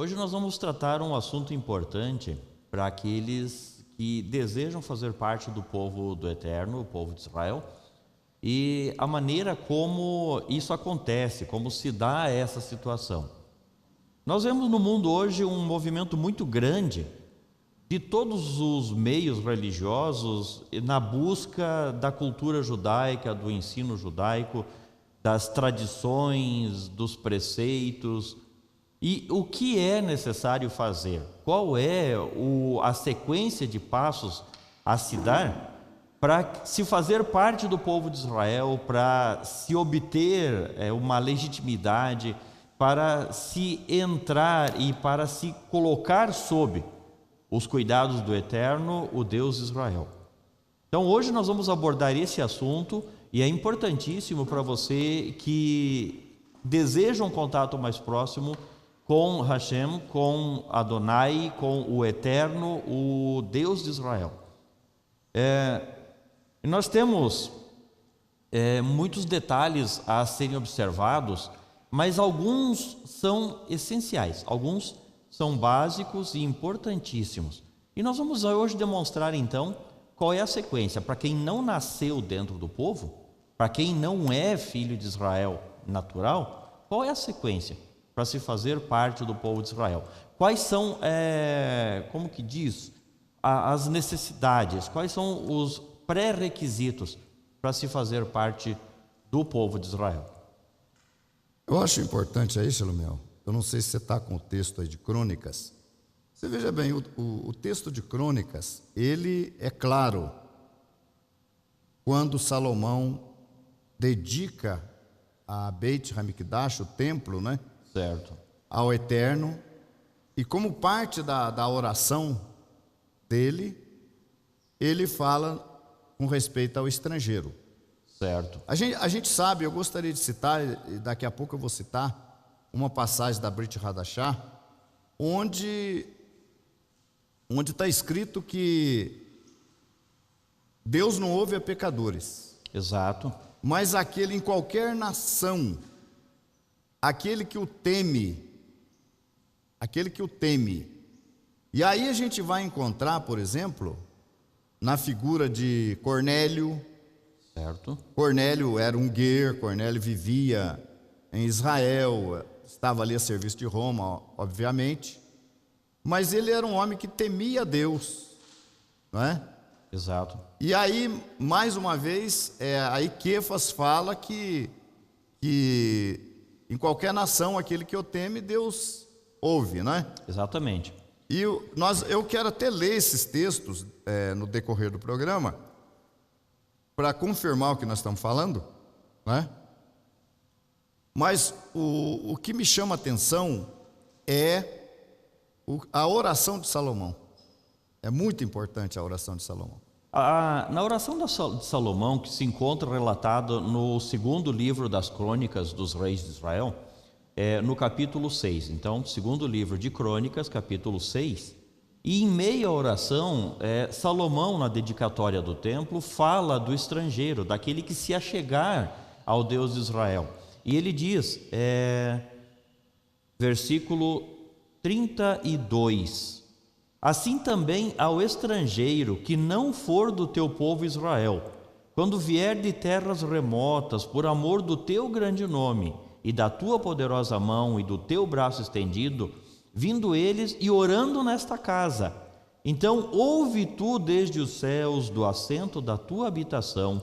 Hoje nós vamos tratar um assunto importante para aqueles que desejam fazer parte do povo do Eterno, o povo de Israel, e a maneira como isso acontece, como se dá essa situação. Nós vemos no mundo hoje um movimento muito grande de todos os meios religiosos na busca da cultura judaica, do ensino judaico, das tradições, dos preceitos. E o que é necessário fazer? Qual é a sequência de passos a se dar para se fazer parte do povo de Israel, para se obter uma legitimidade, para se entrar e para se colocar sob os cuidados do Eterno, o Deus de Israel? Então hoje nós vamos abordar esse assunto e é importantíssimo para você que deseja um contato mais próximo com Hashem, com Adonai, com o Eterno, o Deus de Israel. Nós temos muitos detalhes a serem observados, mas alguns são essenciais, alguns são básicos e importantíssimos. E nós vamos hoje demonstrar então qual é a sequência. Para quem não nasceu dentro do povo, para quem não é filho de Israel natural, qual é a sequência para se fazer parte do povo de Israel? Quais são, como que diz, as necessidades, quais são os pré-requisitos para se fazer parte do povo de Israel? Eu acho importante aí, Shalomel, eu não sei se você está com o texto aí de Crônicas. Você veja bem, o texto de Crônicas, ele é claro quando Salomão dedica a Beit Hamikdash, o templo, né? Certo. Ao Eterno, e como parte da oração dele, ele fala com respeito ao estrangeiro. Certo. A gente sabe, eu gostaria de citar, e daqui a pouco eu vou citar, uma passagem da Brit Hadashah, onde está escrito que Deus não ouve a pecadores. Exato. Mas aquele em qualquer nação, aquele que o teme. E aí a gente vai encontrar, por exemplo, na figura de Cornélio. Certo. Cornélio era um guer, Cornélio vivia em Israel, estava ali a serviço de Roma, obviamente, mas ele era um homem que temia Deus, não é? Exato. E aí, mais uma vez, aí Quefas fala que em qualquer nação, aquele que o teme, Deus ouve, né? Exatamente. E eu quero até ler esses textos no decorrer do programa, para confirmar o que nós estamos falando, né? Mas o que me chama a atenção é a oração de Salomão. É muito importante a oração de Salomão. Na oração de Salomão, que se encontra relatada no segundo livro das Crônicas dos Reis de Israel, no capítulo 6. Então, segundo livro de Crônicas, capítulo 6. E em meio à oração, Salomão, na dedicatória do templo, fala do estrangeiro, daquele que se achegar ao Deus de Israel. E ele diz, versículo 32: assim também ao estrangeiro que não for do teu povo Israel, quando vier de terras remotas, por amor do teu grande nome e da tua poderosa mão e do teu braço estendido, vindo eles e orando nesta casa, então ouve tu desde os céus do assento da tua habitação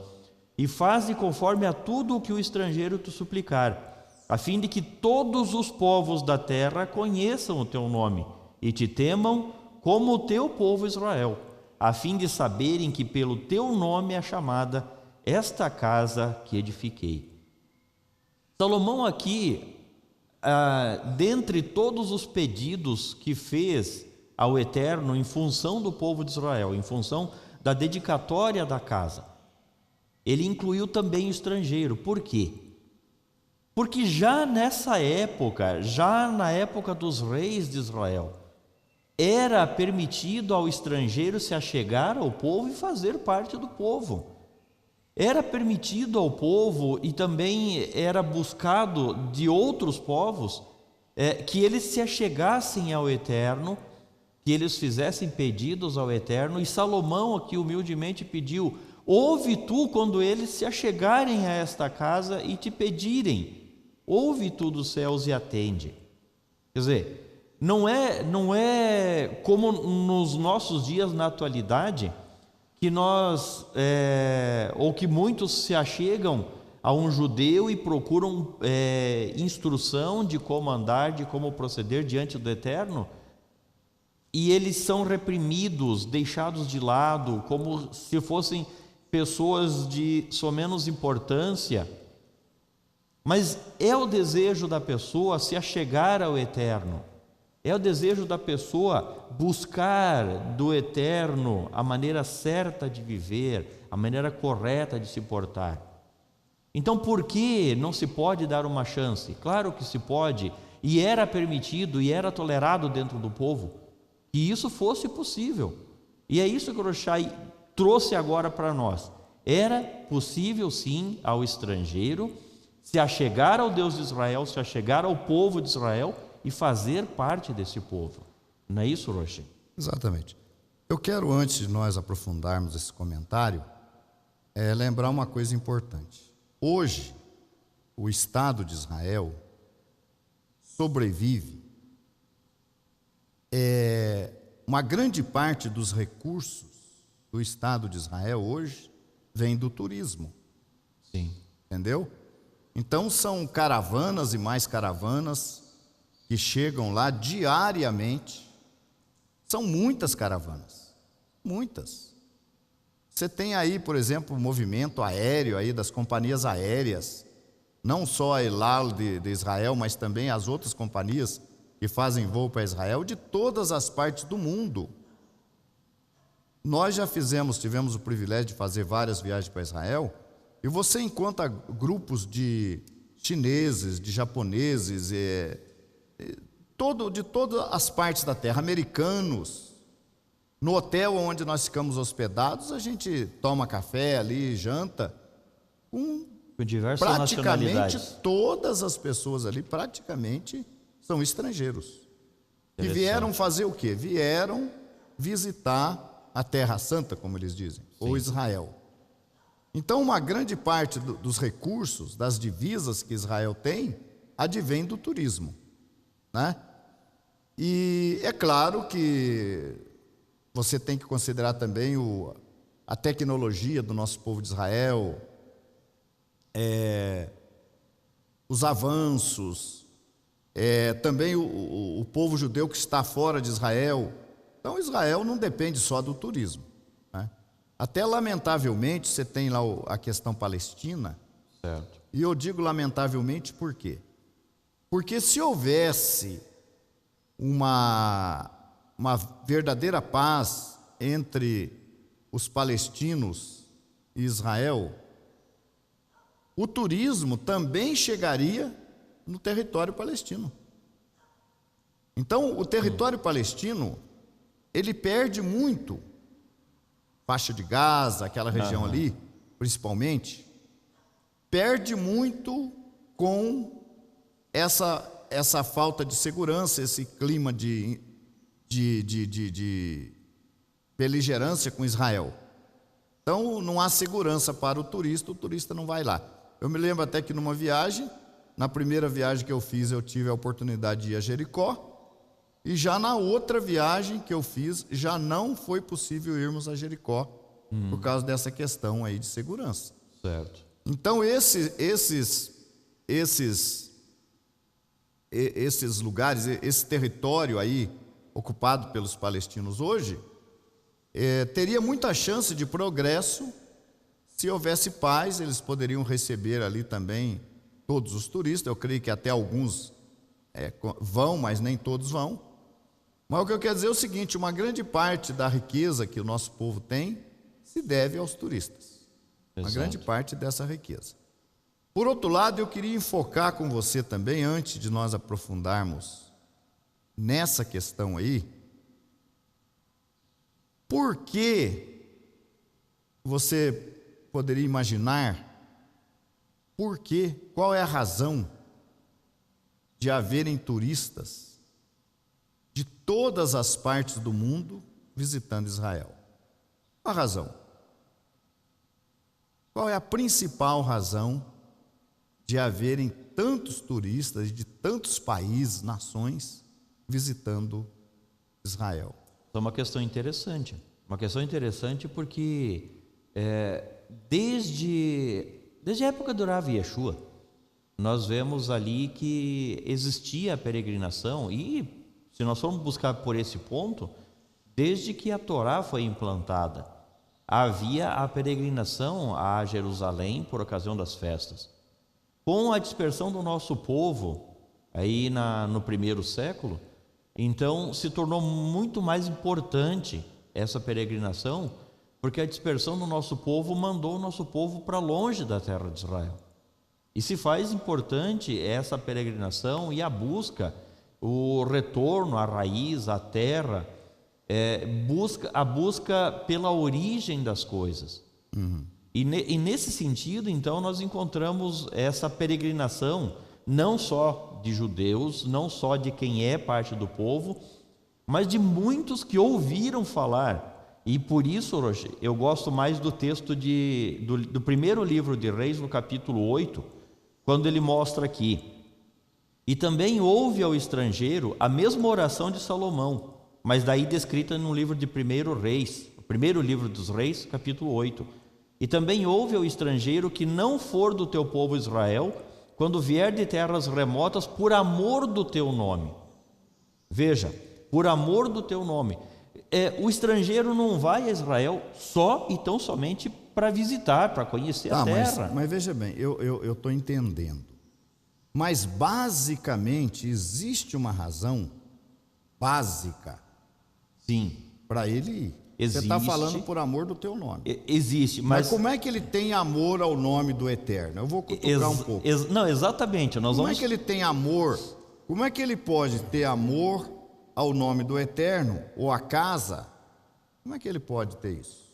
e faze conforme a tudo o que o estrangeiro te suplicar, a fim de que todos os povos da terra conheçam o teu nome e te temam como o teu povo Israel, a fim de saberem que pelo teu nome é chamada esta casa que edifiquei. Salomão aqui, dentre todos os pedidos que fez ao Eterno em função do povo de Israel, em função da dedicatória da casa, ele incluiu também o estrangeiro. Por quê? Porque já nessa época, já na época dos reis de Israel, era permitido ao estrangeiro se achegar ao povo e fazer parte do povo. Era permitido ao povo e também era buscado de outros povos que eles se achegassem ao Eterno, que eles fizessem pedidos ao Eterno. E Salomão aqui humildemente pediu: ouve tu quando eles se achegarem a esta casa e te pedirem, ouve tu dos céus e atende. Quer dizer, não é como nos nossos dias na atualidade, que nós, ou que muitos se achegam a um judeu e procuram instrução de como andar, de como proceder diante do Eterno, e eles são reprimidos, deixados de lado, como se fossem pessoas de somenos importância. Mas é o desejo da pessoa se achegar ao Eterno, é o desejo da pessoa buscar do Eterno a maneira certa de viver, a maneira correta de se portar. Então, por que não se pode dar uma chance? Claro que se pode, e era permitido e era tolerado dentro do povo que isso fosse possível. E é isso que o Roshai trouxe agora para nós. Era possível sim ao estrangeiro se achegar ao Deus de Israel, se achegar ao povo de Israel e fazer parte desse povo. Não é isso, Roshai? Exatamente. Eu quero, antes de nós aprofundarmos esse comentário, lembrar uma coisa importante. Hoje, o Estado de Israel sobrevive. Uma grande parte dos recursos do Estado de Israel hoje vem do turismo. Sim. Entendeu? Então são caravanas e mais caravanas que chegam lá diariamente. São muitas caravanas, muitas. Você tem aí, por exemplo, o movimento aéreo aí das companhias aéreas, não só a El Al de Israel, mas também as outras companhias que fazem voo para Israel, de todas as partes do mundo. Nós já tivemos o privilégio de fazer várias viagens para Israel, e você encontra grupos de chineses, de japoneses, de todas as partes da terra, americanos. No hotel onde nós ficamos hospedados, a gente toma café ali, janta, com diversas praticamente nacionalidades. Todas as pessoas ali, praticamente, são estrangeiros. E vieram fazer o quê? Vieram visitar a Terra Santa, como eles dizem, ou Israel. Então, uma grande parte dos recursos, das divisas que Israel tem, advém do turismo, né? E é claro que você tem que considerar também a tecnologia do nosso povo de Israel, os avanços, também o povo judeu que está fora de Israel. Então, Israel não depende só do turismo, né? Até, lamentavelmente, você tem lá a questão palestina. Certo. E eu digo lamentavelmente por quê? Porque se houvesse uma verdadeira paz entre os palestinos e Israel, o turismo também chegaria no território palestino. Então, o território palestino, ele perde muito, faixa de Gaza, aquela região ali, principalmente, perde muito com essa falta de segurança, esse clima de beligerância com Israel. Então, não há segurança para o turista não vai lá. Eu me lembro até que numa viagem, na primeira viagem que eu fiz, eu tive a oportunidade de ir a Jericó, e já na outra viagem que eu fiz, já não foi possível irmos a Jericó, por causa dessa questão aí de segurança. Certo. Então, esses lugares, esse território aí ocupado pelos palestinos hoje, teria muita chance de progresso se houvesse paz. Eles poderiam receber ali também todos os turistas. Eu creio que até alguns vão, mas nem todos vão. Mas o que eu quero dizer é o seguinte: uma grande parte da riqueza que o nosso povo tem se deve aos turistas. Uma grande parte dessa riqueza. Por outro lado, eu queria enfocar com você também, antes de nós aprofundarmos nessa questão aí, por que você poderia imaginar, qual é a razão de haverem turistas de todas as partes do mundo visitando Israel? Qual a razão? Qual é a principal razão de haverem tantos turistas de tantos países, nações, visitando Israel? É uma questão interessante. Uma questão interessante porque desde a época do Rav Yeshua, nós vemos ali que existia a peregrinação, e se nós formos buscar por esse ponto, desde que a Torá foi implantada, havia a peregrinação a Jerusalém por ocasião das festas. Com a dispersão do nosso povo, aí no primeiro século, então se tornou muito mais importante essa peregrinação, porque a dispersão do nosso povo mandou o nosso povo para longe da terra de Israel. E se faz importante essa peregrinação e a busca, o retorno à raiz, à terra, a busca pela origem das coisas. E nesse sentido, então, nós encontramos essa peregrinação, não só de judeus, não só de quem é parte do povo, mas de muitos que ouviram falar. E por isso, Roger, eu gosto mais do texto do primeiro livro de Reis, no capítulo 8, quando ele mostra aqui: e também houve ao estrangeiro a mesma oração de Salomão, mas daí descrita no livro de 1 Reis, o primeiro livro dos Reis, capítulo 8. E também houve ao estrangeiro que não for do teu povo Israel, quando vier de terras remotas, por amor do teu nome. Veja, por amor do teu nome. O estrangeiro não vai a Israel só e tão somente para visitar, para conhecer a terra. Mas veja bem, eu estou entendendo. Mas basicamente existe uma razão básica, sim, para ele ir. Existe. Você está falando por amor do teu nome. Existe, mas como é que ele tem amor ao nome do Eterno? Eu vou cutucar um pouco. Não, exatamente. Como é que ele tem amor? Como é que ele pode ter amor ao nome do Eterno ou à casa? Como é que ele pode ter isso?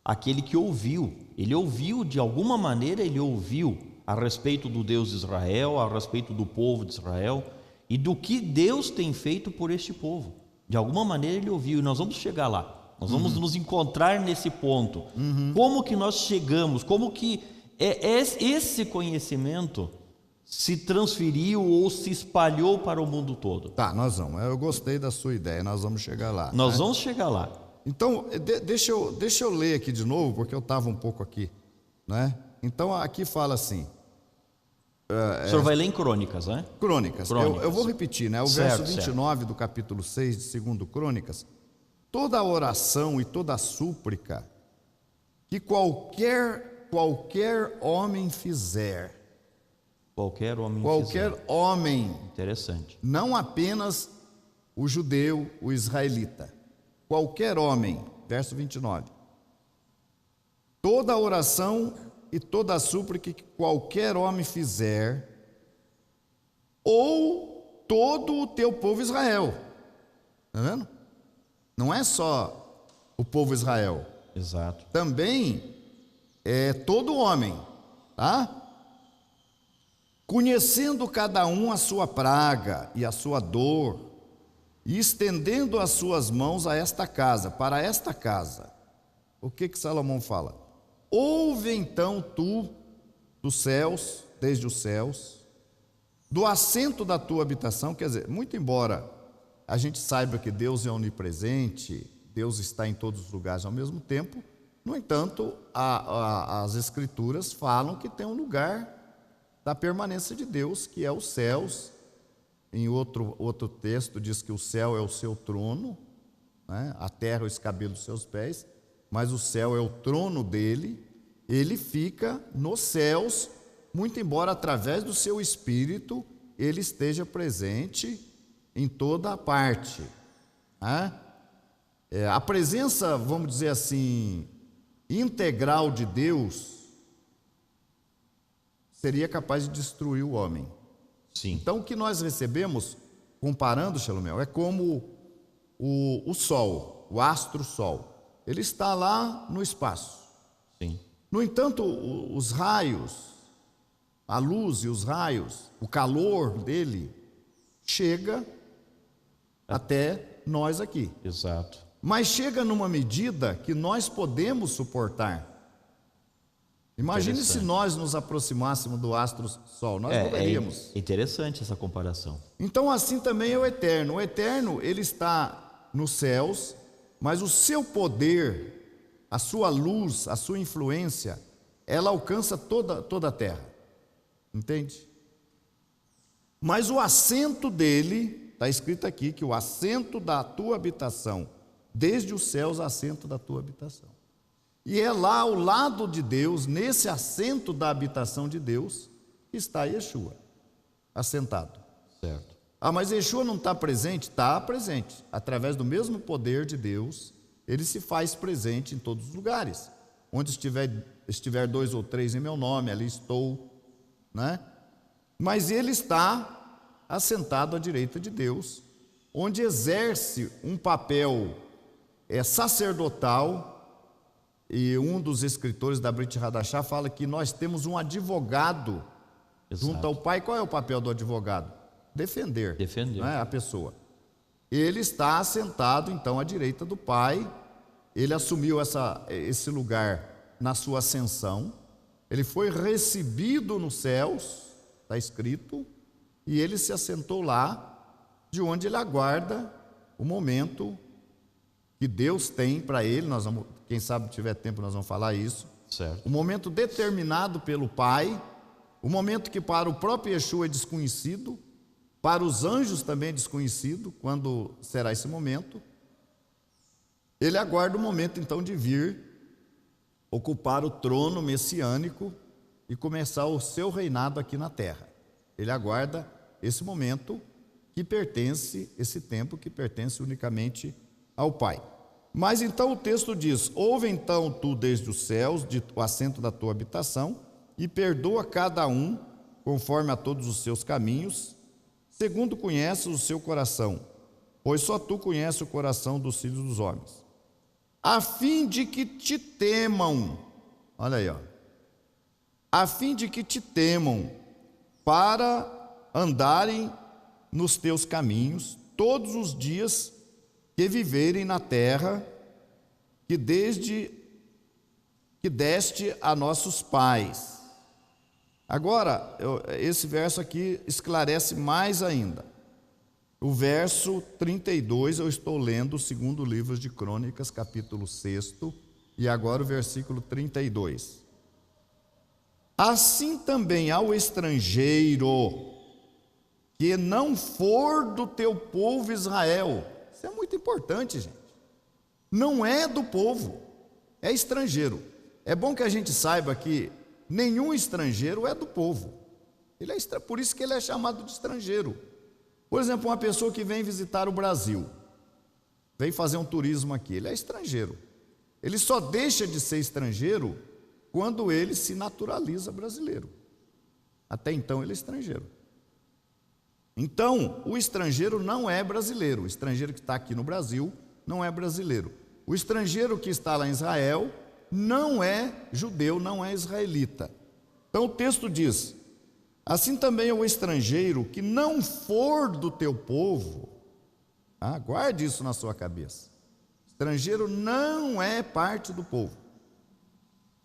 Aquele que ouviu, ele ouviu, de alguma maneira ele ouviu a respeito do Deus de Israel, a respeito do povo de Israel e do que Deus tem feito por este povo. De alguma maneira ele ouviu, e nós vamos chegar lá. Nós vamos nos encontrar nesse ponto. Como que nós chegamos, como que esse conhecimento se transferiu ou se espalhou para o mundo todo? Tá, nós vamos. Eu gostei da sua ideia, nós vamos chegar lá. Nós vamos chegar lá. Então, deixa eu ler aqui de novo, porque eu estava um pouco aqui, né? Então, aqui fala assim... o senhor vai ler em Crônicas, né? Crônicas. Eu vou repetir, né? O certo, verso 29 do capítulo 6 de 2 Crônicas. Toda oração e toda súplica que qualquer homem fizer... Qualquer homem... Interessante. Não apenas o judeu, o israelita. Qualquer homem, verso 29. Toda oração e toda súplica que qualquer homem fizer, ou todo o teu povo Israel. Está vendo? Não é só o povo Israel. Exato. Também é todo homem, tá? Conhecendo cada um a sua praga e a sua dor, e estendendo as suas mãos a esta casa, para esta casa. O que Salomão fala? Ouve então tu dos céus, desde os céus, do assento da tua habitação. Quer dizer, muito embora a gente saiba que Deus é onipresente, Deus está em todos os lugares ao mesmo tempo, no entanto, as Escrituras falam que tem um lugar da permanência de Deus, que é os céus. Em outro texto diz que o céu é o seu trono, né? A terra é o escabelo dos seus pés, mas o céu é o trono dele. Ele fica nos céus, muito embora através do seu Espírito ele esteja presente em toda a parte, né? A presença, vamos dizer assim, integral de Deus seria capaz de destruir o homem. Sim. Então, o que nós recebemos, comparando, Shalomel, é como o Sol, o astro Sol. Ele está lá no espaço. Sim. No entanto, os raios, a luz e os raios, o calor dele, chega até nós aqui. Exato. Mas chega numa medida que nós podemos suportar. Imagine se nós nos aproximássemos do astro Sol, nós não veríamos. É interessante essa comparação. Então assim também é o Eterno. O Eterno, ele está nos céus, mas o seu poder, a sua luz, a sua influência, ela alcança toda a terra. Entende? Mas o assento dele, está escrito aqui que o assento da tua habitação, desde os céus, assento da tua habitação. E é lá ao lado de Deus, nesse assento da habitação de Deus, que está Yeshua, assentado. Certo. Ah, mas Yeshua não está presente? Está presente. Através do mesmo poder de Deus, ele se faz presente em todos os lugares. Onde estiver 2 ou 3 em meu nome, ali estou, né? Mas ele está assentado à direita de Deus, onde exerce um papel sacerdotal. E um dos escritores da Brit Hadashah fala que nós temos um advogado junto ao Pai. Qual é o papel do advogado? Defender. Né, a pessoa. Ele está assentado então à direita do Pai. Ele assumiu esse lugar na sua ascensão. Ele foi recebido nos céus, está escrito, e ele se assentou lá, de onde ele aguarda o momento que Deus tem para ele. Nós vamos, quem sabe tiver tempo nós vamos falar isso. Certo. O momento determinado pelo Pai, o momento que para o próprio Yeshua é desconhecido, para os anjos também é desconhecido, quando será esse momento. Ele aguarda o momento então de vir ocupar o trono messiânico e começar o seu reinado aqui na terra. Ele aguarda esse momento que pertence, esse tempo que pertence unicamente ao Pai. Mas então o texto diz: ouve então tu desde os céus, o assento da tua habitação, e perdoa cada um, conforme a todos os seus caminhos, segundo conheces o seu coração, pois só tu conheces o coração dos filhos dos homens, a fim de que te temam, olha aí, ó, a fim de que te temam, para andarem nos teus caminhos todos os dias que viverem na terra que deste a nossos pais. Agora, esse verso aqui esclarece mais ainda. O verso 32, eu estou lendo o segundo livro de Crônicas, capítulo 6, e agora o versículo 32. Assim também ao estrangeiro que não for do teu povo Israel. Isso é muito importante, gente. Não é do povo, é estrangeiro. É bom que a gente saiba que nenhum estrangeiro é do povo. Por isso que ele é chamado de estrangeiro. Por exemplo, uma pessoa que vem visitar o Brasil, vem fazer um turismo aqui, ele é estrangeiro. Ele só deixa de ser estrangeiro quando ele se naturaliza brasileiro. Até então ele é estrangeiro. Então, o estrangeiro não é brasileiro. O estrangeiro que está aqui no Brasil não é brasileiro. O estrangeiro que está lá em Israel não é judeu, não é israelita. Então o texto diz: assim também é o estrangeiro que não for do teu povo. Guarde isso na sua cabeça. Estrangeiro não é parte do povo.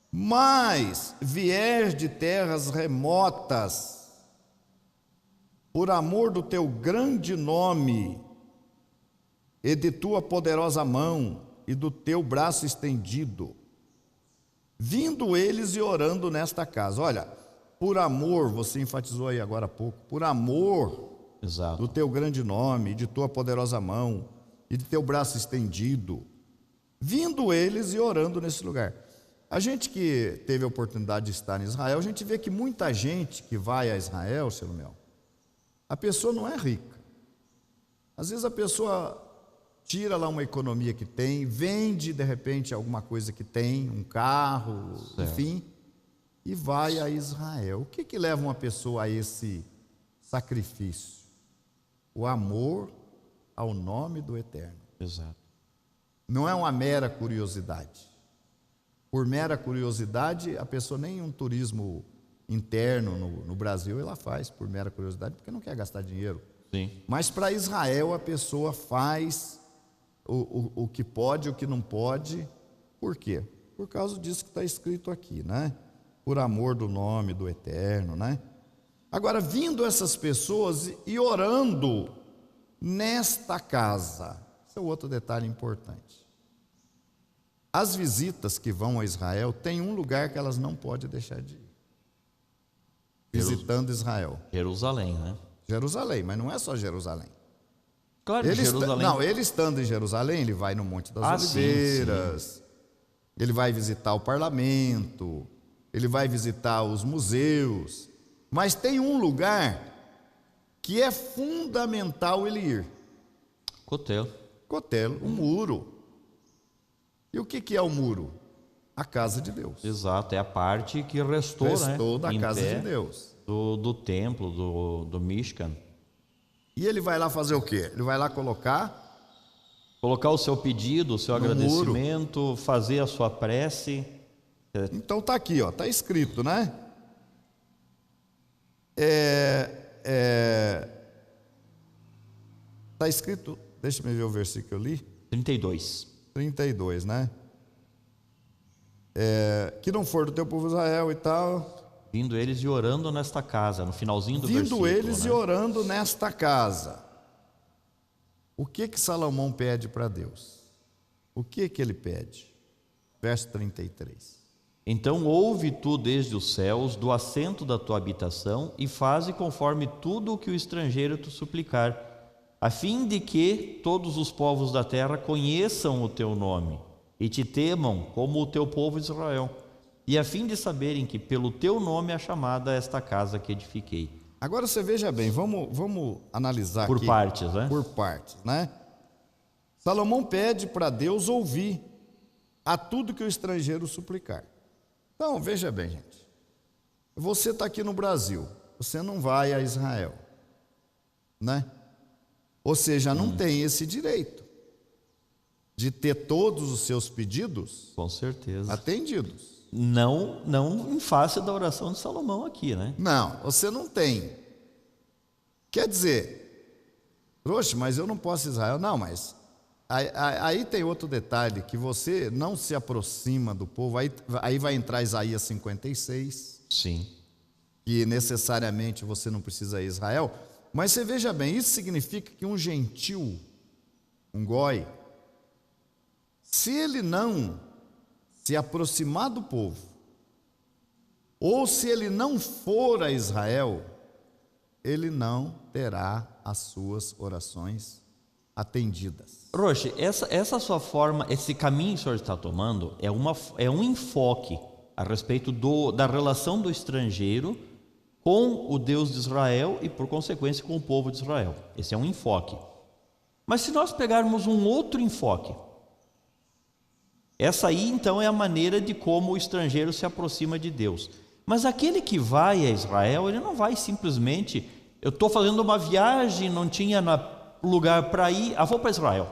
Mas vier de terras remotas, por amor do teu grande nome e de tua poderosa mão e do teu braço estendido, vindo eles e orando nesta casa. Olha, por amor, você enfatizou aí agora há pouco, por amor do teu grande nome, de tua poderosa mão e de teu braço estendido, vindo eles e orando nesse lugar. A gente que teve a oportunidade de estar em Israel, a gente vê que muita gente que vai a Israel, Selomel, a pessoa não é rica. Às vezes a pessoa tira lá uma economia que tem, vende de repente alguma coisa que tem, um carro, enfim, e vai a Israel. O que leva uma pessoa a esse sacrifício? O amor ao nome do Eterno. Exato. Não é uma mera curiosidade. Por mera curiosidade, a pessoa nem um turismo interno no Brasil ela faz por mera curiosidade, porque não quer gastar dinheiro. Sim. Mas para Israel a pessoa faz o que pode, o que não pode. Por quê? Por causa disso que está escrito aqui, né? Por amor do nome do Eterno, né? Agora, vindo essas pessoas e orando nesta casa, esse é outro detalhe importante. As visitas que vão a Israel, tem um lugar que elas não podem deixar de ir. Visitando Israel. Jerusalém, né? Jerusalém, mas não é só Jerusalém. Claro, Jerusalém. Ele estando em Jerusalém, ele vai no Monte das Oliveiras, sim. Ele vai visitar o parlamento, ele vai visitar os museus, mas tem um lugar que é fundamental ele ir. Cotelo, o muro. E o que é o muro? A casa de Deus. Exato, é a parte que restou, né? Da casa de Deus. Do templo, do Mishkan. E ele vai lá fazer o quê? Ele vai lá colocar o seu pedido, o seu agradecimento, muro. Fazer a sua prece. Então está aqui, ó, está escrito, né? Está escrito, deixa eu ver o versículo que eu li. 32, né? Que não for do teu povo Israel e tal. Vindo eles e orando nesta casa, no finalzinho do versículo. Vindo eles, né? E orando nesta casa. O que Salomão pede para Deus? O que ele pede? Verso 33. Então ouve tu desde os céus, do assento da tua habitação, e faze conforme tudo o que o estrangeiro te suplicar, a fim de que todos os povos da terra conheçam o teu nome e te temam como o teu povo Israel, e a fim de saberem que pelo teu nome é chamada esta casa que edifiquei. Agora você veja bem, vamos analisar por aqui. Partes, né? Por partes, né? Salomão pede para Deus ouvir a tudo que o estrangeiro suplicar. Então, veja bem, gente. Você está aqui no Brasil, você não vai a Israel, né? Ou seja, não tem esse direito de ter todos os seus pedidos, com certeza, atendidos. Não em face da oração de Salomão aqui, né? Não, você não tem. Quer dizer, poxa, mas eu não posso ir a Israel. Não, mas aí tem outro detalhe, que você não se aproxima do povo, aí vai entrar Isaías 56. Sim. Que necessariamente você não precisa ir a Israel. Mas você veja bem, isso significa que um gentil, um goi, se ele não se aproximar do povo, ou se ele não for a Israel, ele não terá as suas orações atendidas. Roche, essa sua forma, esse caminho que o senhor está tomando é um enfoque a respeito da relação do estrangeiro com o Deus de Israel e, por consequência, com o povo de Israel. Esse é um enfoque. Mas se nós pegarmos um outro enfoque, essa aí, então, é a maneira de como o estrangeiro se aproxima de Deus. Mas aquele que vai a Israel, ele não vai simplesmente... Eu estou fazendo uma viagem, não tinha lugar para ir, vou para Israel.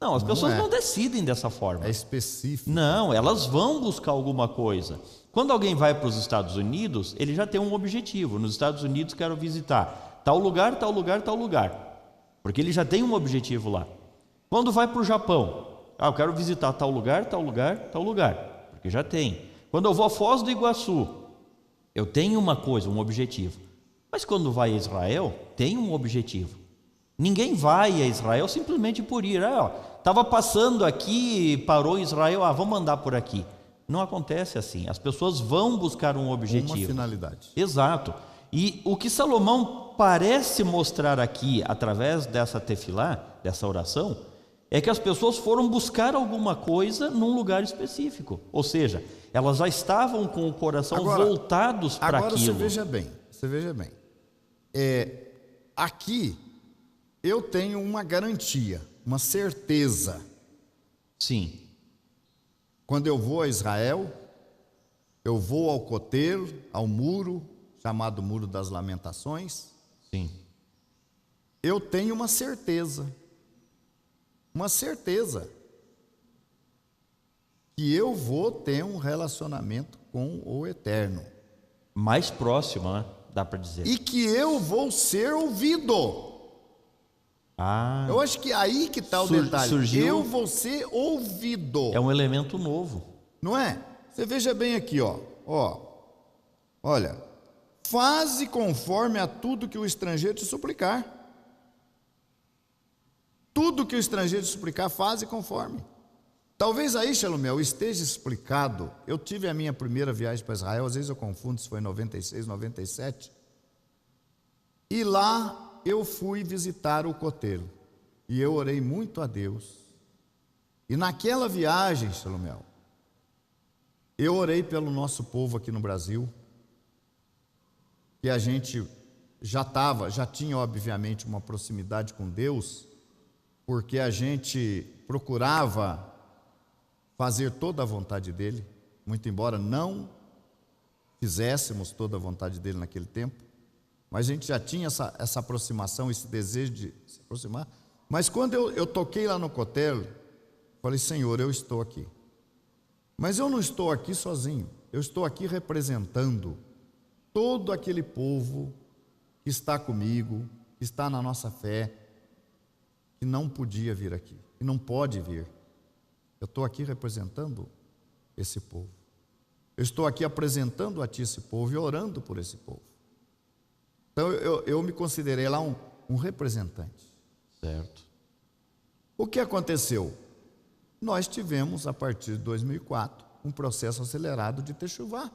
Não, as pessoas não decidem dessa forma. É específico. Não, elas vão buscar alguma coisa. Quando alguém vai para os Estados Unidos, ele já tem um objetivo. Nos Estados Unidos, quero visitar tal lugar, tal lugar, tal lugar. Porque ele já tem um objetivo lá. Quando vai para o Japão, eu quero visitar tal lugar, tal lugar, tal lugar. Porque já tem. Quando eu vou a Foz do Iguaçu, eu tenho uma coisa, um objetivo. Mas quando vai a Israel, tem um objetivo. Ninguém vai a Israel simplesmente por ir. Estava passando aqui, parou em Israel, vamos andar por aqui. Não acontece assim. As pessoas vão buscar um objetivo. Uma finalidade. Exato. E o que Salomão parece mostrar aqui, através dessa tefilá, dessa oração, é que as pessoas foram buscar alguma coisa num lugar específico. Ou seja, elas já estavam com o coração voltados para aquilo. Agora você veja bem. Aqui eu tenho uma garantia, uma certeza. Sim. Quando eu vou a Israel, eu vou ao coteiro, ao muro, chamado Muro das Lamentações. Sim. Eu tenho uma certeza que eu vou ter um relacionamento com o Eterno. Mais próximo, né? dá para dizer. E que eu vou ser ouvido. Eu acho que aí que está o detalhe. Eu vou ser ouvido. É um elemento novo. Não é? Você veja bem aqui, ó. Olha, faze conforme a tudo que o estrangeiro te suplicar. Tudo que o estrangeiro te suplicar, faze conforme. Talvez aí, Shalomel, esteja explicado. Eu tive a minha primeira viagem para Israel, às vezes eu confundo se foi em 96, 97. E lá eu fui visitar o coteiro. E eu orei muito a Deus. E naquela viagem, Shalomel, eu orei pelo nosso povo aqui no Brasil, que a gente já tinha obviamente uma proximidade com Deus, porque a gente procurava fazer toda a vontade dele, muito embora não fizéssemos toda a vontade dele naquele tempo, mas a gente já tinha essa aproximação, esse desejo de se aproximar. Mas quando eu toquei lá no cotel, falei, Senhor, eu estou aqui. Mas eu não estou aqui sozinho, eu estou aqui representando todo aquele povo que está comigo, que está na nossa fé, que não podia vir aqui, que não pode vir. Eu estou aqui representando esse povo. Eu estou aqui apresentando a Ti esse povo e orando por esse povo. Então eu me considerei lá um representante. Certo. O que aconteceu? Nós tivemos, a partir de 2004, um processo acelerado de techuvá.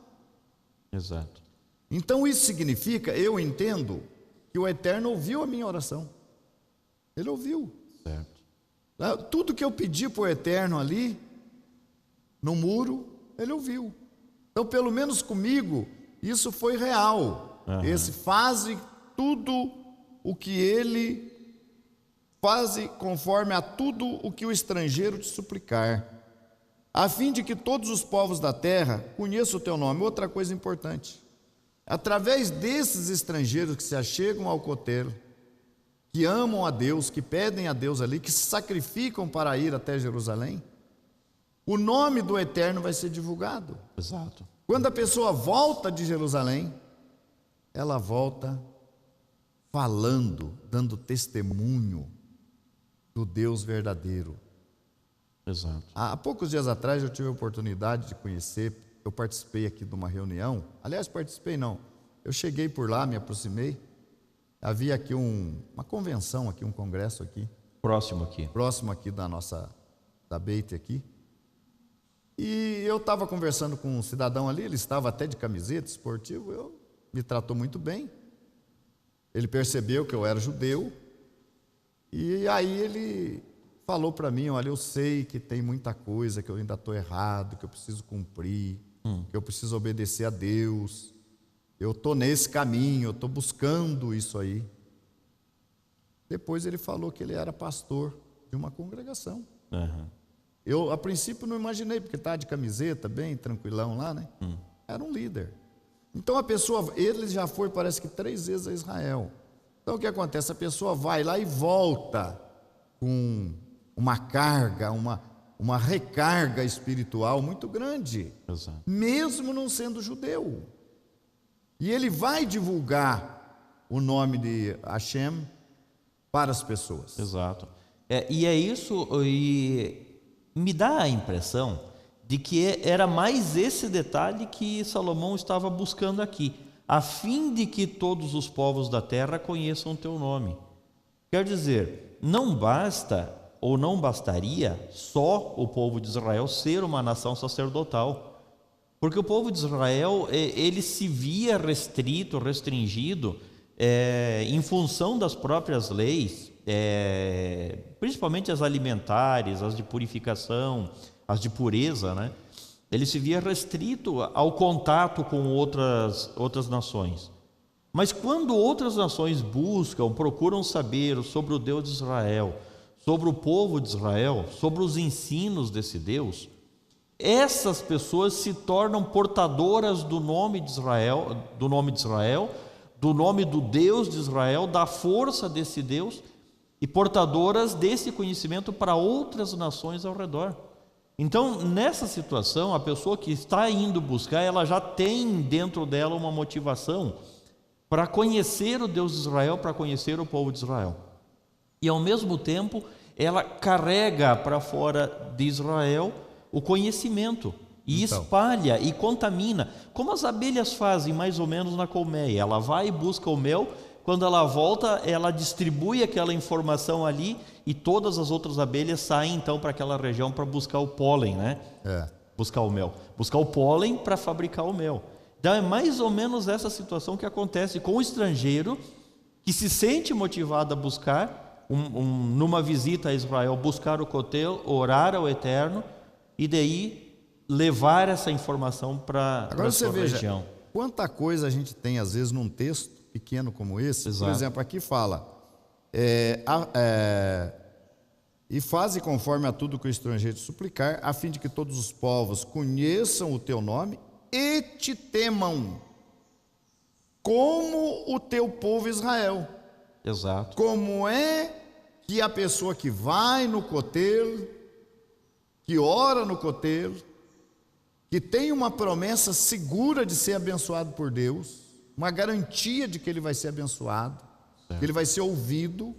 Exato. Então isso significa, eu entendo, que o Eterno ouviu a minha oração. Ele ouviu. Certo. Tudo que eu pedi para o Eterno ali, no muro, Ele ouviu. Então, pelo menos comigo, isso foi real. Esse faze tudo o que Ele faze conforme a tudo o que o estrangeiro te suplicar, a fim de que todos os povos da terra conheçam o teu nome. Outra coisa importante, através desses estrangeiros que se achegam ao coteiro, que amam a Deus, que pedem a Deus ali, que se sacrificam para ir até Jerusalém, o nome do Eterno vai ser divulgado. Exato. Quando a pessoa volta de Jerusalém, ela volta falando, dando testemunho do Deus verdadeiro. Exato. Há poucos dias atrás eu tive a oportunidade de conhecer, eu participei aqui de uma reunião, aliás, participei não, eu cheguei por lá, me aproximei, havia aqui uma convenção aqui, um congresso aqui. Próximo aqui da Beit aqui. E eu estava conversando com um cidadão ali, ele estava até de camiseta esportivo, me tratou muito bem. Ele percebeu que eu era judeu, e aí ele falou para mim, olha, eu sei que tem muita coisa que eu ainda estou errado, que eu preciso cumprir, que eu preciso obedecer a Deus, eu estou nesse caminho, eu estou buscando isso aí. Depois ele falou que ele era pastor de uma congregação. Eu, a princípio, não imaginei, porque estava de camiseta, bem tranquilão lá, né? Era um líder. Então a pessoa, ele já foi, parece que 3 vezes a Israel. Então o que acontece? A pessoa vai lá e volta com uma carga, uma recarga espiritual muito grande. Exato. Mesmo não sendo judeu. E ele vai divulgar o nome de Hashem para as pessoas. Exato. E é isso, e me dá a impressão de que era mais esse detalhe que Salomão estava buscando aqui, a fim de que todos os povos da terra conheçam o teu nome. Quer dizer, não basta ou não bastaria só o povo de Israel ser uma nação sacerdotal, porque o povo de Israel, ele se via restrito, restringido, em função das próprias leis, principalmente as alimentares, as de purificação, as de pureza, né? Ele se via restrito ao contato com outras nações. Mas quando outras nações procuram saber sobre o Deus de Israel, sobre o povo de Israel, sobre os ensinos desse Deus, essas pessoas se tornam portadoras do nome de Israel, do nome do Deus de Israel, da força desse Deus, e portadoras desse conhecimento para outras nações ao redor. Então, nessa situação, a pessoa que está indo buscar, ela já tem dentro dela uma motivação para conhecer o Deus de Israel, para conhecer o povo de Israel. E ao mesmo tempo, ela carrega para fora de Israel o conhecimento e espalha e contamina, como as abelhas fazem mais ou menos na colmeia. Ela vai e busca o mel, quando ela volta, ela distribui aquela informação ali e todas as outras abelhas saem então para aquela região para buscar o pólen, né? Buscar o mel, buscar o pólen para fabricar o mel. Então é mais ou menos essa situação que acontece com o estrangeiro que se sente motivado a buscar, numa visita a Israel, buscar o cotel, orar ao Eterno e daí levar essa informação para a sua região. Quanta coisa a gente tem às vezes num texto pequeno como esse. Exato. Por exemplo, aqui fala e faze conforme a tudo que o estrangeiro te suplicar, a fim de que todos os povos conheçam o teu nome e te temam, como o teu povo Israel. Exato. Como é que a pessoa que vai no coteiro, que ora no coteiro, que tem uma promessa segura de ser abençoado por Deus, uma garantia de que ele vai ser abençoado, que ele vai ser ouvido.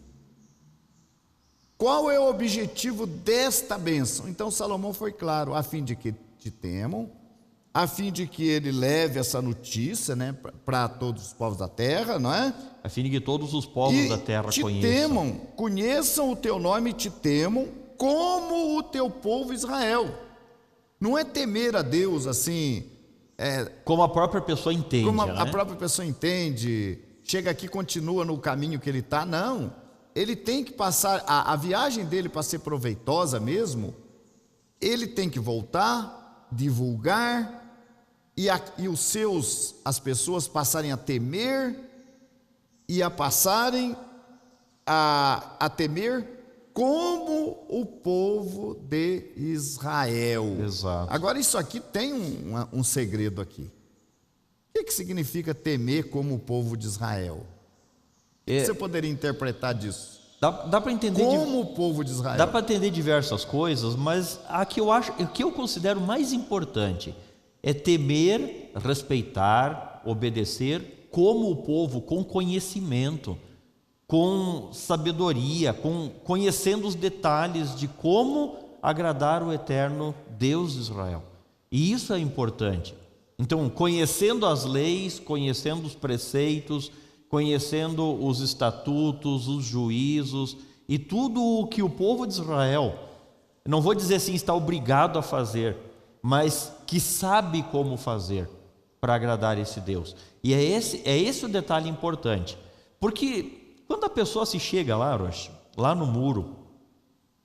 Qual é o objetivo desta bênção? Então Salomão foi claro, a fim de que te temam, a fim de que ele leve essa notícia, né, para todos os povos da terra, não é? A fim de que todos os povos da terra conheçam o teu nome e te temam, como o teu povo Israel. Não é temer a Deus assim, como a própria pessoa entende, como né? a própria pessoa entende, chega aqui, continua no caminho que ele está. Não, ele tem que passar, a viagem dele para ser proveitosa mesmo, ele tem que voltar, divulgar, e as pessoas passarem a temer e a passarem a temer como o povo de Israel. Exato. Agora isso aqui tem um segredo aqui. O que significa temer como o povo de Israel? O que você poderia interpretar disso? Dá para entender como o povo de Israel. Dá para entender diversas coisas, mas o que eu considero mais importante é temer, respeitar, obedecer como o povo, com conhecimento, com sabedoria, conhecendo os detalhes de como agradar o eterno Deus de Israel. E isso é importante. Então, conhecendo as leis, conhecendo os preceitos, conhecendo os estatutos, os juízos e tudo o que o povo de Israel, não vou dizer assim, está obrigado a fazer, mas que sabe como fazer para agradar esse Deus. E é esse o detalhe importante. Porque quando a pessoa se chega lá, Rocha, lá no muro,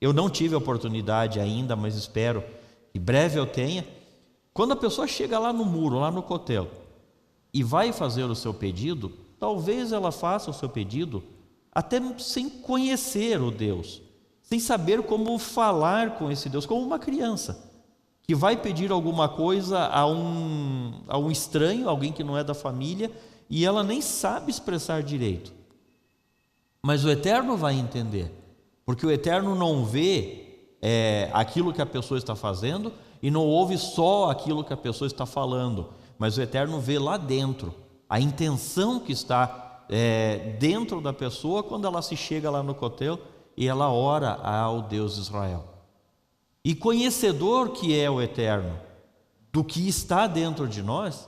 eu não tive a oportunidade ainda, mas espero que breve eu tenha. Quando a pessoa chega lá no muro, lá no cotel, e vai fazer o seu pedido, talvez ela faça o seu pedido até sem conhecer o Deus, sem saber como falar com esse Deus, como uma criança que vai pedir alguma coisa a um estranho, alguém que não é da família, e ela nem sabe expressar direito. Mas o Eterno vai entender, porque o Eterno não vê aquilo que a pessoa está fazendo e não ouve só aquilo que a pessoa está falando, mas o Eterno vê lá dentro a intenção que está dentro da pessoa quando ela se chega lá no cotel e ela ora ao Deus de Israel. E conhecedor que é o Eterno do que está dentro de nós,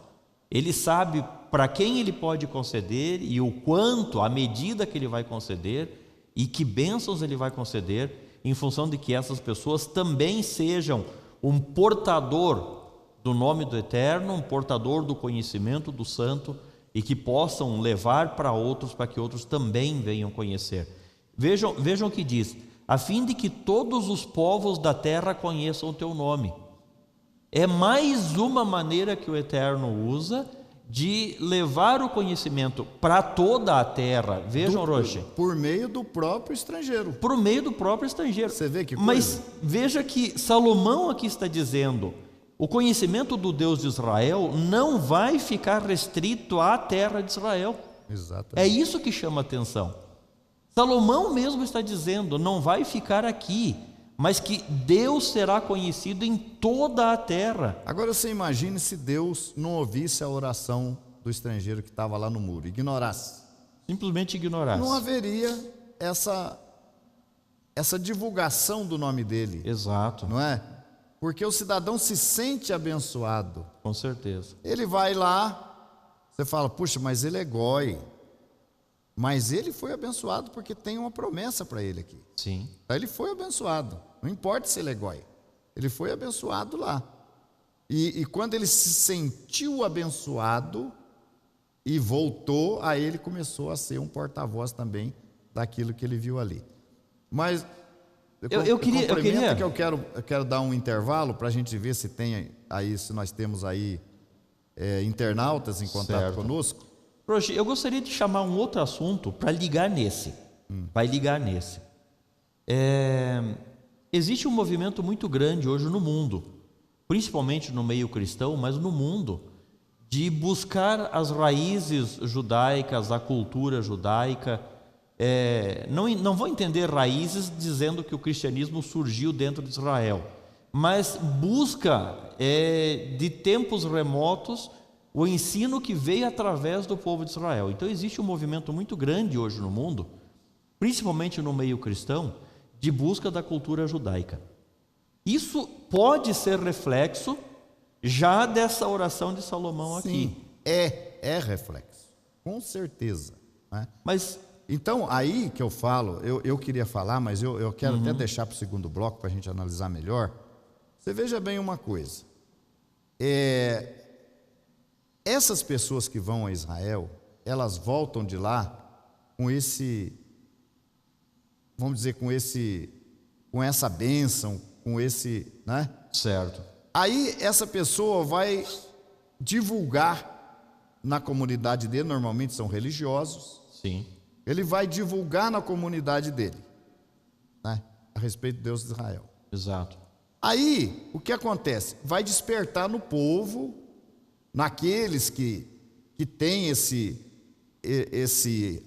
ele sabe para quem ele pode conceder e o quanto, a medida que ele vai conceder e que bênçãos ele vai conceder, em função de que essas pessoas também sejam um portador do nome do Eterno, um portador do conhecimento do Santo e que possam levar para outros, para que outros também venham conhecer. Vejam o que diz: a fim de que todos os povos da terra conheçam o teu nome. É mais uma maneira que o Eterno usa de levar o conhecimento para toda a terra. Vejam, Roche. Por meio do próprio estrangeiro. Por meio do próprio estrangeiro. Você vê que coisa? Mas veja que Salomão aqui está dizendo: o conhecimento do Deus de Israel não vai ficar restrito à terra de Israel. Exatamente. É isso que chama atenção. Salomão mesmo está dizendo: não vai ficar aqui, mas que Deus será conhecido em toda a terra. Agora você imagine se Deus não ouvisse a oração do estrangeiro que estava lá no muro, ignorasse, Simplesmente ignorasse. não haveria essa divulgação do nome dele, Exato, não é? Porque o cidadão se sente abençoado. com certeza. Ele vai lá, você fala, puxa, mas ele é goi. Mas ele foi abençoado porque tem uma promessa para ele aqui. Sim, Ele foi abençoado, não importa se ele é goi. Ele foi abençoado lá. E quando ele se sentiu abençoado e voltou, aí ele começou a ser um porta-voz também daquilo que ele viu ali. Mas eu queria que eu quero dar um intervalo para a gente ver se tem aí, se nós temos aí internautas em contato Certo. conosco. Roxy, eu gostaria de chamar um outro assunto para ligar nesse. Vai ligar nesse. Existe um movimento muito grande hoje no mundo, principalmente no meio cristão, mas no mundo, de buscar as raízes judaicas, a cultura judaica. Não vou entender raízes dizendo que o cristianismo surgiu dentro de Israel, mas busca de tempos remotos o ensino que veio através do povo de Israel. Então existe um movimento muito grande hoje no mundo, principalmente no meio cristão, de busca da cultura judaica. Isso pode ser reflexo já dessa oração de Salomão aqui. Sim, é reflexo, com certeza, né? Mas Então, aí que eu falo, eu queria falar, mas eu quero até deixar para o segundo bloco para a gente analisar melhor. Você veja bem uma coisa. Essas pessoas que vão a Israel, elas voltam de lá com esse, vamos dizer, com essa bênção, com esse, né? certo, Aí essa pessoa vai divulgar na comunidade dele, normalmente são religiosos, sim, ele vai divulgar na comunidade dele, né, a respeito de Deus de Israel. exato, Aí, o que acontece? Vai despertar no povo, naqueles que têm esse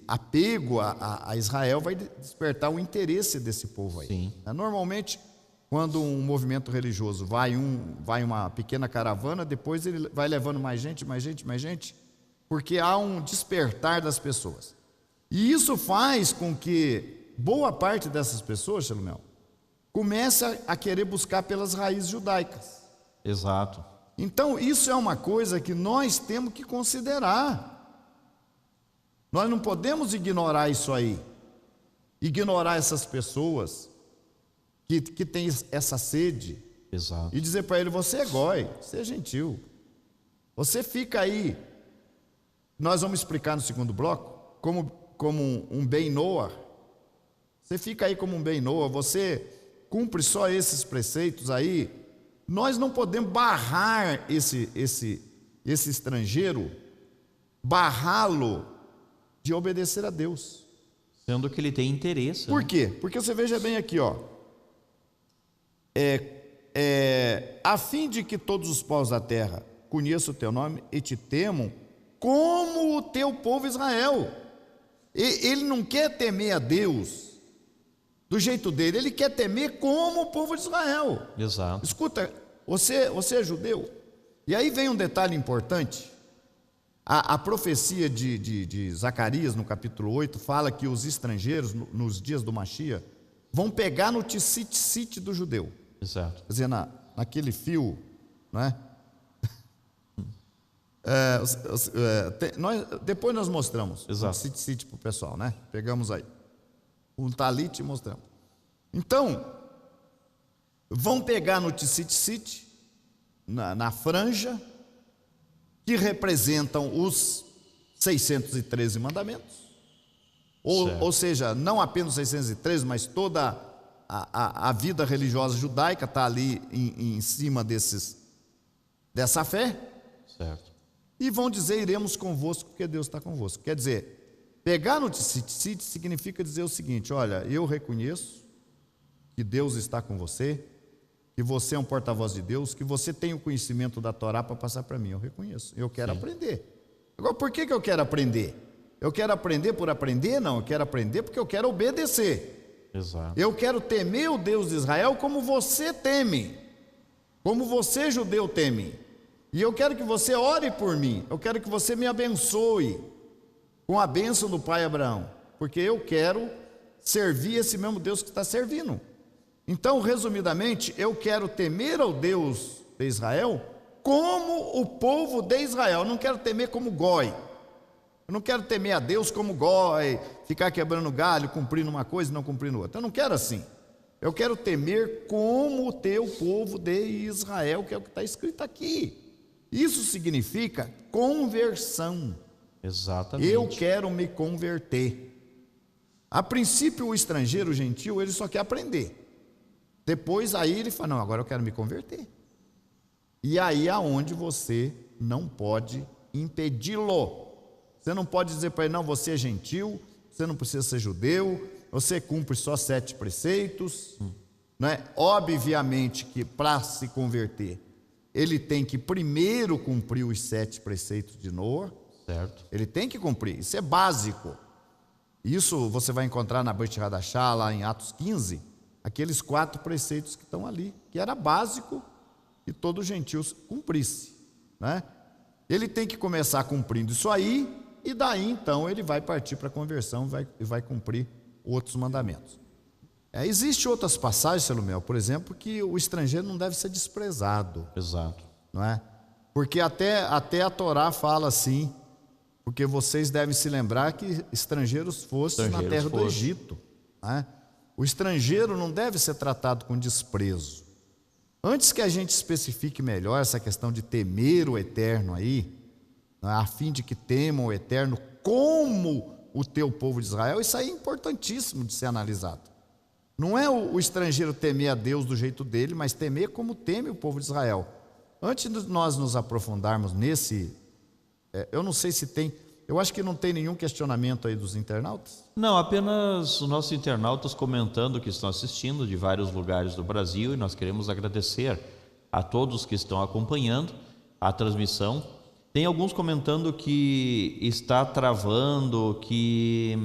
apego a Israel, vai despertar o interesse desse povo aí. Sim. Normalmente, quando um movimento religioso vai uma pequena caravana, depois ele vai levando mais gente, porque há um despertar das pessoas. E isso faz com que boa parte dessas pessoas, Shalomel, comece a querer buscar pelas raízes judaicas. exato. Então, isso é uma coisa que nós temos que considerar. Nós não podemos ignorar isso aí. Ignorar essas pessoas que têm essa sede. Exato. E dizer para ele, você é goi, você é gentil. Você fica aí. Nós vamos explicar no segundo bloco como um bem Noah. Você fica aí como um bem Noah, você cumpre só esses preceitos aí. Nós não podemos barrar esse estrangeiro, barrá-lo de obedecer a Deus. Sendo que ele tem interesse. Por né? quê? Porque você veja bem aqui, ó. A fim de que todos os povos da terra conheçam o teu nome e te temam, como o teu povo Israel. Ele não quer temer a Deus do jeito dele, ele quer temer como o povo de Israel. Exato. Escuta, você é judeu? E aí vem um detalhe importante. A profecia de Zacarias, no capítulo 8, fala que os estrangeiros, nos dias do Mashiach, vão pegar no tzit do judeu. Exato. Quer dizer, naquele fio, né? Depois nós mostramos Exato. o tzit para o pessoal, né? Pegamos aí um talit e mostramos. Então, vão pegar no tzit, na franja, que representam os 613 mandamentos, ou seja, não apenas os 613, mas toda a vida religiosa judaica está ali em cima dessa fé, Certo. e vão dizer, iremos convosco, porque Deus está convosco. Quer dizer, pegar no tzit significa dizer o seguinte, olha, eu reconheço que Deus está com você, que você é um porta-voz de Deus, que você tem o conhecimento da Torá para passar para mim, eu reconheço, eu quero aprender. Agora, por que eu quero aprender? Eu quero aprender por aprender? Não, eu quero aprender porque eu quero obedecer. Exato. Eu quero temer o Deus de Israel como você teme, como você, judeu, teme. E eu quero que você ore por mim. Eu quero que você me abençoe com a bênção do pai Abraão. Porque eu quero servir esse mesmo Deus que está servindo. Então, resumidamente, eu quero temer ao Deus de Israel como o povo de Israel. Eu não quero temer como goi. Eu não quero temer a Deus como goi, ficar quebrando galho, cumprindo uma coisa e não cumprindo outra. Eu não quero assim. Eu quero temer como o teu povo de Israel, que é o que está escrito aqui. Isso significa conversão. Exatamente. Eu quero me converter. A princípio, o estrangeiro, o gentil, ele só quer aprender. Depois, aí ele fala, não, agora eu quero me converter. E aí é onde você não pode impedi-lo. Você não pode dizer para ele, não, você é gentil, você não precisa ser judeu, você cumpre só 7 preceitos. Né? Obviamente que para se converter, ele tem que primeiro cumprir os 7 preceitos de Noa. Certo. Ele tem que cumprir, isso é básico. Isso você vai encontrar na Brit Hadashah, lá em Atos 15, aqueles 4 preceitos que estão ali, que era básico que todo gentil cumprisse. Né? Ele tem que começar cumprindo isso aí, e daí então ele vai partir para a conversão e vai cumprir outros mandamentos. Existem outras passagens, Salomé, por exemplo, que o estrangeiro não deve ser desprezado. Exato. Não é? Porque até a Torá fala assim, porque vocês devem se lembrar que estrangeiros fossem na terra do Egito. Né? O estrangeiro não deve ser tratado com desprezo. Antes que a gente especifique melhor essa questão de temer o eterno aí, né, a fim de que temam o eterno como o teu povo de Israel, isso aí é importantíssimo de ser analisado. Não é o estrangeiro temer a Deus do jeito dele, mas temer como teme o povo de Israel. Antes de nós nos aprofundarmos nesse... eu não sei se tem... Eu acho que não tem nenhum questionamento aí dos internautas. Não, apenas os nossos internautas comentando que estão assistindo de vários lugares do Brasil, e nós queremos agradecer a todos que estão acompanhando a transmissão. Tem alguns comentando que está travando, que...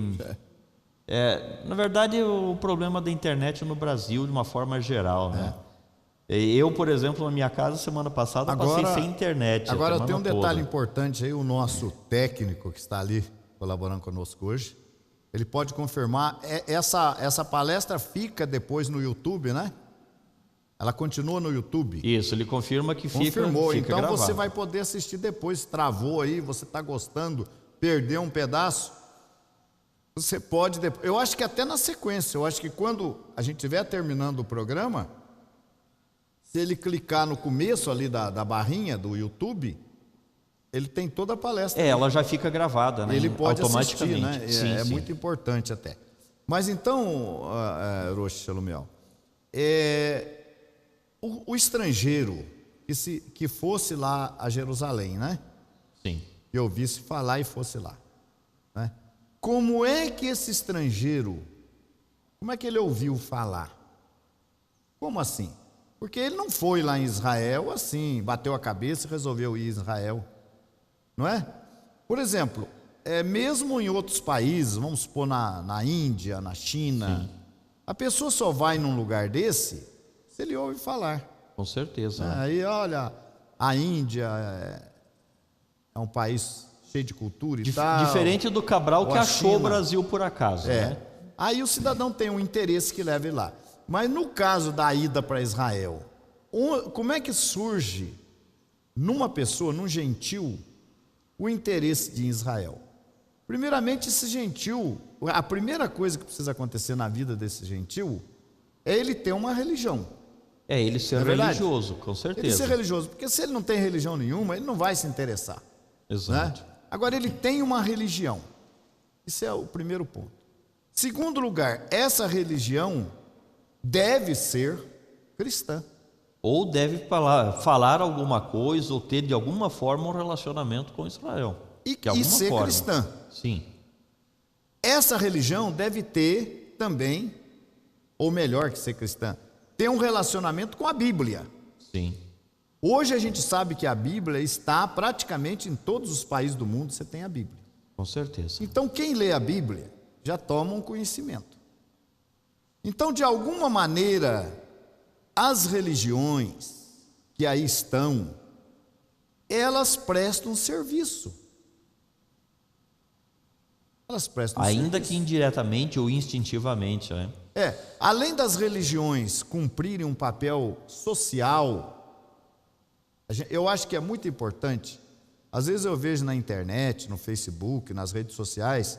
na verdade, o problema da internet no Brasil, de uma forma geral, né? Eu, por exemplo, na minha casa, semana passada, passei sem internet. Agora tem um detalhe importante aí, o nosso técnico que está ali colaborando conosco hoje, ele pode confirmar, essa palestra fica depois no YouTube, né? Ela continua no YouTube. Isso, ele confirma que Confirmou, fica então gravado. você vai poder assistir depois, travou aí, você está gostando, perdeu um pedaço, você pode depois. Eu acho que até na sequência, eu acho que quando a gente estiver terminando o programa, se ele clicar no começo ali da barrinha do YouTube, ele tem toda a palestra. Ela já fica gravada, né? Ele pode automaticamente. assistir, né? Sim. Muito importante até. Mas então, Rosh Shalumiel, o estrangeiro que fosse lá a Jerusalém, né? Sim. Que ouvisse falar e fosse lá, né? Como é que esse estrangeiro, como é que ele ouviu falar? Como assim? Porque ele não foi lá em Israel assim, bateu a cabeça e resolveu ir em Israel, não é? Por exemplo, mesmo em outros países, vamos supor na Índia, na China, sim, a pessoa só vai num lugar desse se ele ouve falar. Com certeza. Né? Aí, olha, a Índia é um país cheio de cultura e tal. Diferente do Cabral que achou o China. Brasil por acaso. Né? Aí o cidadão tem um interesse que leva ele lá. Mas no caso da ida para Israel, como é que surge numa pessoa, num gentil, o interesse de Israel? Primeiramente, esse gentil, a primeira coisa que precisa acontecer na vida desse gentil é ele ter uma religião. Ele ser religioso, com certeza. Ele ser religioso, porque se ele não tem religião nenhuma, ele não vai se interessar. Exato. Né? Agora, ele tem uma religião. Isso é o primeiro ponto. Segundo lugar, essa religião deve ser cristã. Ou deve falar alguma coisa, ou ter de alguma forma um relacionamento com Israel. E ser cristã. Sim. Essa religião deve ter também, ou melhor que ser cristã, ter um relacionamento com a Bíblia. Sim. Hoje a gente sabe que a Bíblia está praticamente em todos os países do mundo, você tem a Bíblia. Com certeza. Então quem lê a Bíblia já toma um conhecimento. Então, de alguma maneira, as religiões que aí estão, elas prestam serviço. Elas prestam Ainda serviço. que indiretamente ou instintivamente, né? Além das religiões cumprirem um papel social, eu acho que é muito importante. Às vezes eu vejo na internet, no Facebook, nas redes sociais,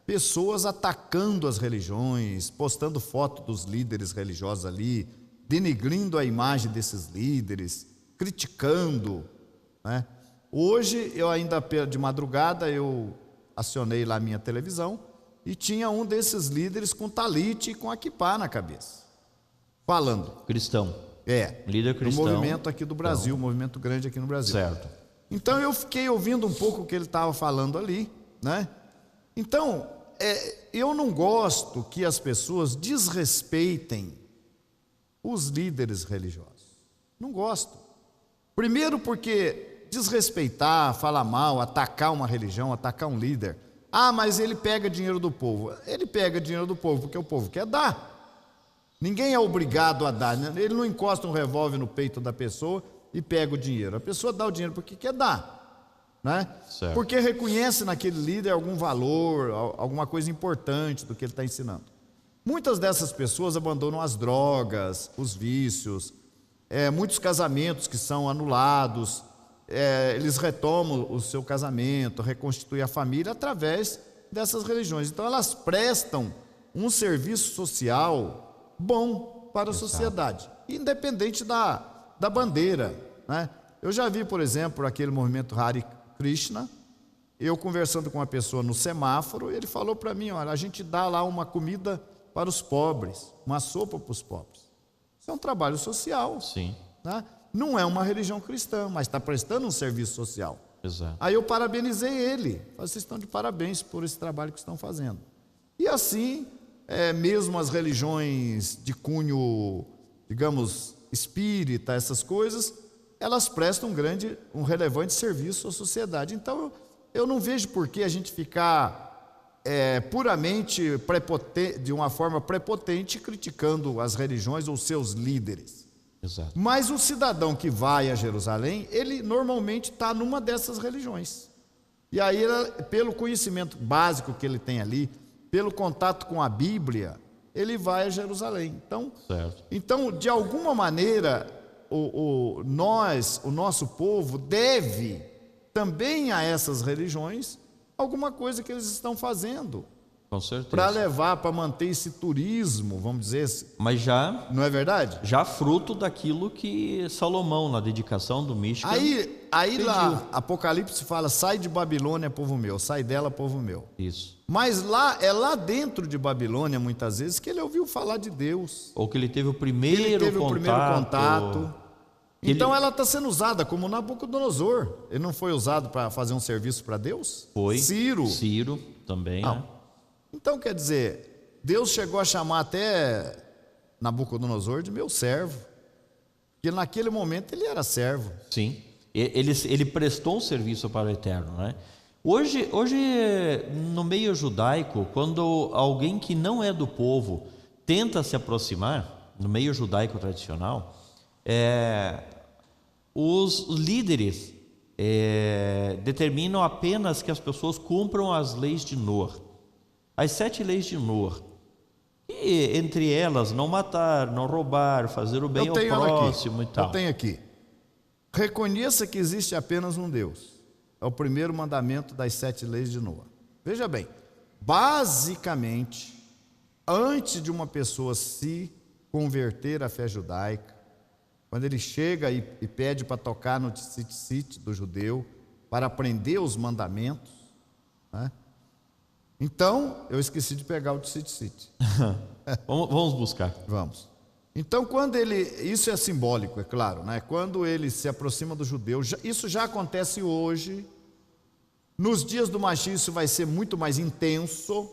pessoas atacando as religiões, postando foto dos líderes religiosos ali, denigrindo a imagem desses líderes, criticando, né? Hoje, eu ainda de madrugada, eu acionei lá a minha televisão e tinha um desses líderes com talite e com a quipá na cabeça, falando. Cristão. Líder Do cristão. movimento aqui do Brasil, movimento grande aqui no Brasil. Certo. Então eu fiquei ouvindo um pouco o que ele estava falando ali, né? Então, eu não gosto que as pessoas desrespeitem os líderes religiosos. Não gosto. Primeiro porque desrespeitar, falar mal, atacar uma religião, atacar um líder. Ah, mas ele pega dinheiro do povo. Ele pega dinheiro do povo porque o povo quer dar. Ninguém é obrigado a dar. Ele não encosta um revólver no peito da pessoa e pega o dinheiro. A pessoa dá o dinheiro porque quer dar, né? Certo. Porque reconhece naquele líder algum valor, alguma coisa importante do que ele está ensinando. Muitas dessas pessoas abandonam as drogas, os vícios, muitos casamentos que são anulados, eles retomam o seu casamento, reconstituem a família através dessas religiões. Então elas prestam um serviço social bom para a sociedade, independente da bandeira, né? Eu já vi, por exemplo, aquele movimento Hare Krishna, eu conversando com uma pessoa no semáforo, ele falou para mim, olha, a gente dá lá uma comida para os pobres, uma sopa para os pobres. Isso é um trabalho social. Sim. Né? Não é uma religião cristã, mas está prestando um serviço social. Exato. Aí eu parabenizei ele. Falei, vocês estão de parabéns por esse trabalho que estão fazendo. E assim, mesmo as religiões de cunho, digamos, espírita, essas coisas, elas prestam um relevante serviço à sociedade. Então, eu não vejo por que a gente ficar puramente de uma forma prepotente criticando as religiões ou seus líderes. Exato. Mas o cidadão que vai a Jerusalém, ele normalmente está numa dessas religiões. E aí, pelo conhecimento básico que ele tem ali, pelo contato com a Bíblia, ele vai a Jerusalém. Então, de alguma maneira, o nosso povo deve também a essas religiões alguma coisa que eles estão fazendo. Com certeza. Para levar, para manter esse turismo, vamos dizer. Mas já... Não é verdade? Já fruto daquilo que Salomão, na dedicação do Mishkan, Aí lá, Apocalipse fala, sai de Babilônia, povo meu, sai dela, povo meu. Isso. Mas lá dentro de Babilônia, muitas vezes, que ele ouviu falar de Deus. Ou que ele teve o primeiro contato. Então ela está sendo usada como Nabucodonosor. Ele não foi usado para fazer um serviço para Deus? Foi. Ciro também, não. né? Então, quer dizer, Deus chegou a chamar até Nabucodonosor de meu servo. Porque naquele momento ele era servo. Sim. Ele prestou um serviço para o Eterno, né? Hoje, no meio judaico, quando alguém que não é do povo tenta se aproximar, no meio judaico tradicional, os líderes determinam apenas que as pessoas cumpram as leis de Noé. As 7 leis de Noé. E entre elas, não matar, não roubar, fazer o bem ao próximo e tal. Eu tenho aqui. Reconheça que existe apenas um Deus. É o primeiro mandamento das 7 leis de Noé. Veja bem, basicamente, antes de uma pessoa se converter à fé judaica, quando ele chega e pede para tocar no tzitzit do judeu, para aprender os mandamentos, né? Então, eu esqueci de pegar o tzitzit. Vamos buscar. Vamos. Então, isso é simbólico, é claro, né? Quando ele se aproxima do judeu, isso já acontece hoje. Nos dias do Mashiach isso vai ser muito mais intenso,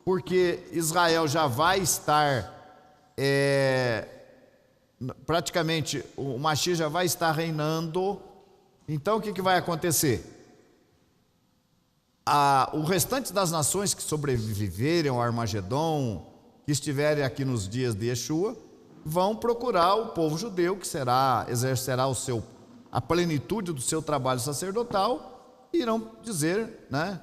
porque Israel já vai estar, praticamente, o Mashiach já vai estar reinando. Então, o que vai acontecer? O restante das nações que sobreviverem ao Armagedon, que estiverem aqui nos dias de Yeshua, vão procurar o povo judeu, que exercerá o seu a plenitude do seu trabalho sacerdotal, irão dizer, né,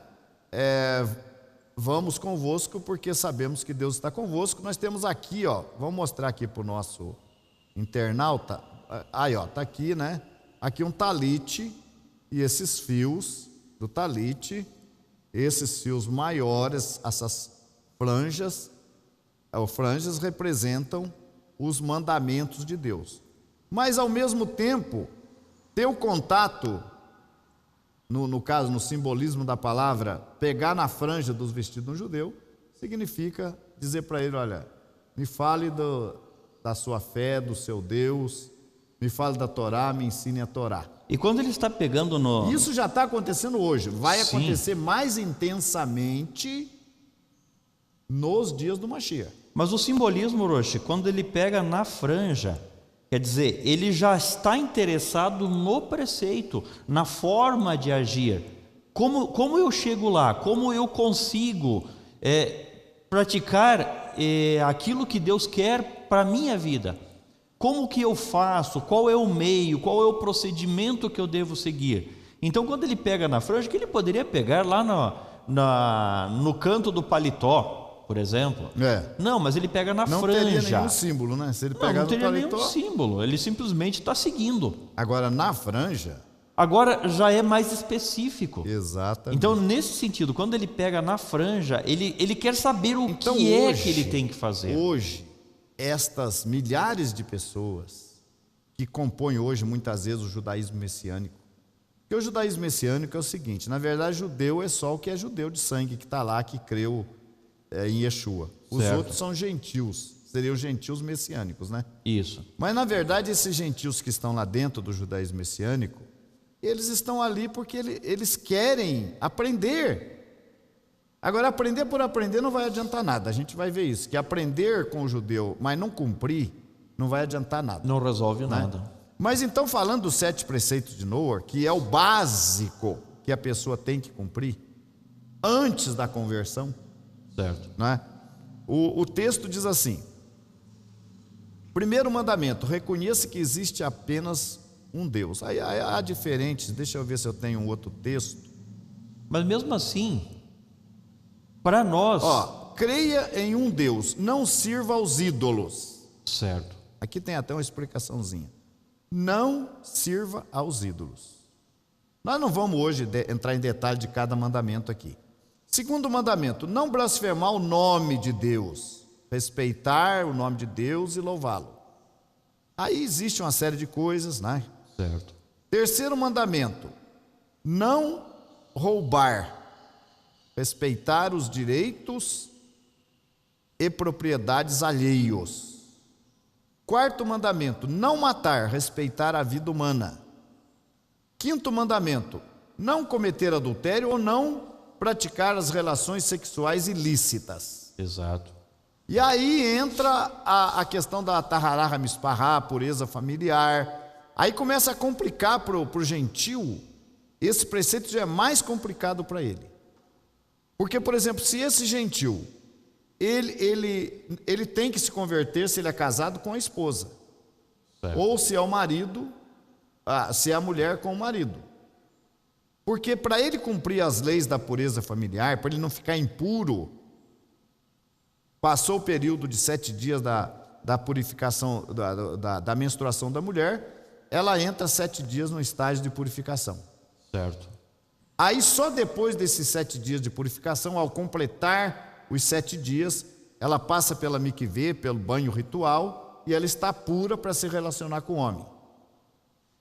vamos convosco porque sabemos que Deus está convosco. Nós temos aqui, ó, vamos mostrar aqui para o nosso internauta, aí ó, está aqui, né, aqui um talite, e esses fios do talite, esses fios maiores, essas franjas representam os mandamentos de Deus. Mas ao mesmo tempo, ter o contato, no caso, no simbolismo da palavra, pegar na franja dos vestidos de um judeu, significa dizer para ele, olha, me fale da sua fé, do seu Deus, me fale da Torá, me ensine a Torá. E quando ele está pegando no... Isso já está acontecendo hoje, vai Sim. acontecer mais intensamente nos dias do Mashiach. Mas o simbolismo, Roshi, quando ele pega na franja, quer dizer, ele já está interessado no preceito, na forma de agir. Como eu chego lá? Como eu consigo praticar aquilo que Deus quer para a minha vida? Como que eu faço? Qual é o meio? Qual é o procedimento que eu devo seguir? Então, quando ele pega na franja, que ele poderia pegar lá no canto do paletó, por exemplo. Não, mas ele pega na franja. Não teria nenhum símbolo, né? Se ele pegar não teria no paletó, nenhum símbolo. Ele simplesmente está seguindo. Agora, na franja... Agora já é mais específico. Exatamente. Então, nesse sentido, quando ele pega na franja, ele quer saber o então, que hoje, que ele tem que fazer. Hoje, estas milhares de pessoas que compõem hoje, muitas vezes, o judaísmo messiânico. Porque o judaísmo messiânico é o seguinte, na verdade, judeu é só o que é judeu de sangue, que está lá, que creu em Yeshua. Os outros são gentios, seriam gentios messiânicos, né? Isso. Mas, na verdade, esses gentios que estão lá dentro do judaísmo messiânico, eles estão ali porque eles querem aprender. Agora, aprender por aprender não vai adiantar nada. A gente vai ver isso, que aprender com o judeu, mas não cumprir, não vai adiantar nada. Não resolve nada. Mas então, falando dos 7 preceitos de Noa, que é o básico que a pessoa tem que cumprir antes da conversão, Certo. né? O texto diz assim: primeiro mandamento, reconheça que existe apenas um Deus. Aí há diferentes, deixa eu ver se eu tenho um outro texto. Mas mesmo assim, para nós... creia em um Deus, não sirva aos ídolos. Certo. Aqui tem até uma explicaçãozinha. Não sirva aos ídolos. Nós não vamos hoje entrar em detalhe de cada mandamento aqui. Segundo mandamento, não blasfemar o nome de Deus, respeitar o nome de Deus e louvá-lo. Aí existe uma série de coisas, né? Certo. Terceiro mandamento, não roubar, respeitar os direitos e propriedades alheios. Quarto mandamento, não matar, respeitar a vida humana. Quinto mandamento, não cometer adultério ou não praticar as relações sexuais ilícitas. Exato. E aí entra a questão da tahará hamispará, a pureza familiar. Aí começa a complicar para o gentil, esse preceito já é mais complicado para ele. Porque, por exemplo, se esse gentil, ele tem que se converter se ele é casado com a esposa. Certo. Ou se é o marido, se é a mulher com o marido. Porque para ele cumprir as leis da pureza familiar, para ele não ficar impuro, passou o período de 7 dias da purificação, da menstruação da mulher, ela entra 7 dias no estágio de purificação. Certo. Aí só depois desses 7 dias de purificação, ao completar os 7 dias, ela passa pela mikvê, pelo banho ritual, e ela está pura para se relacionar com o homem.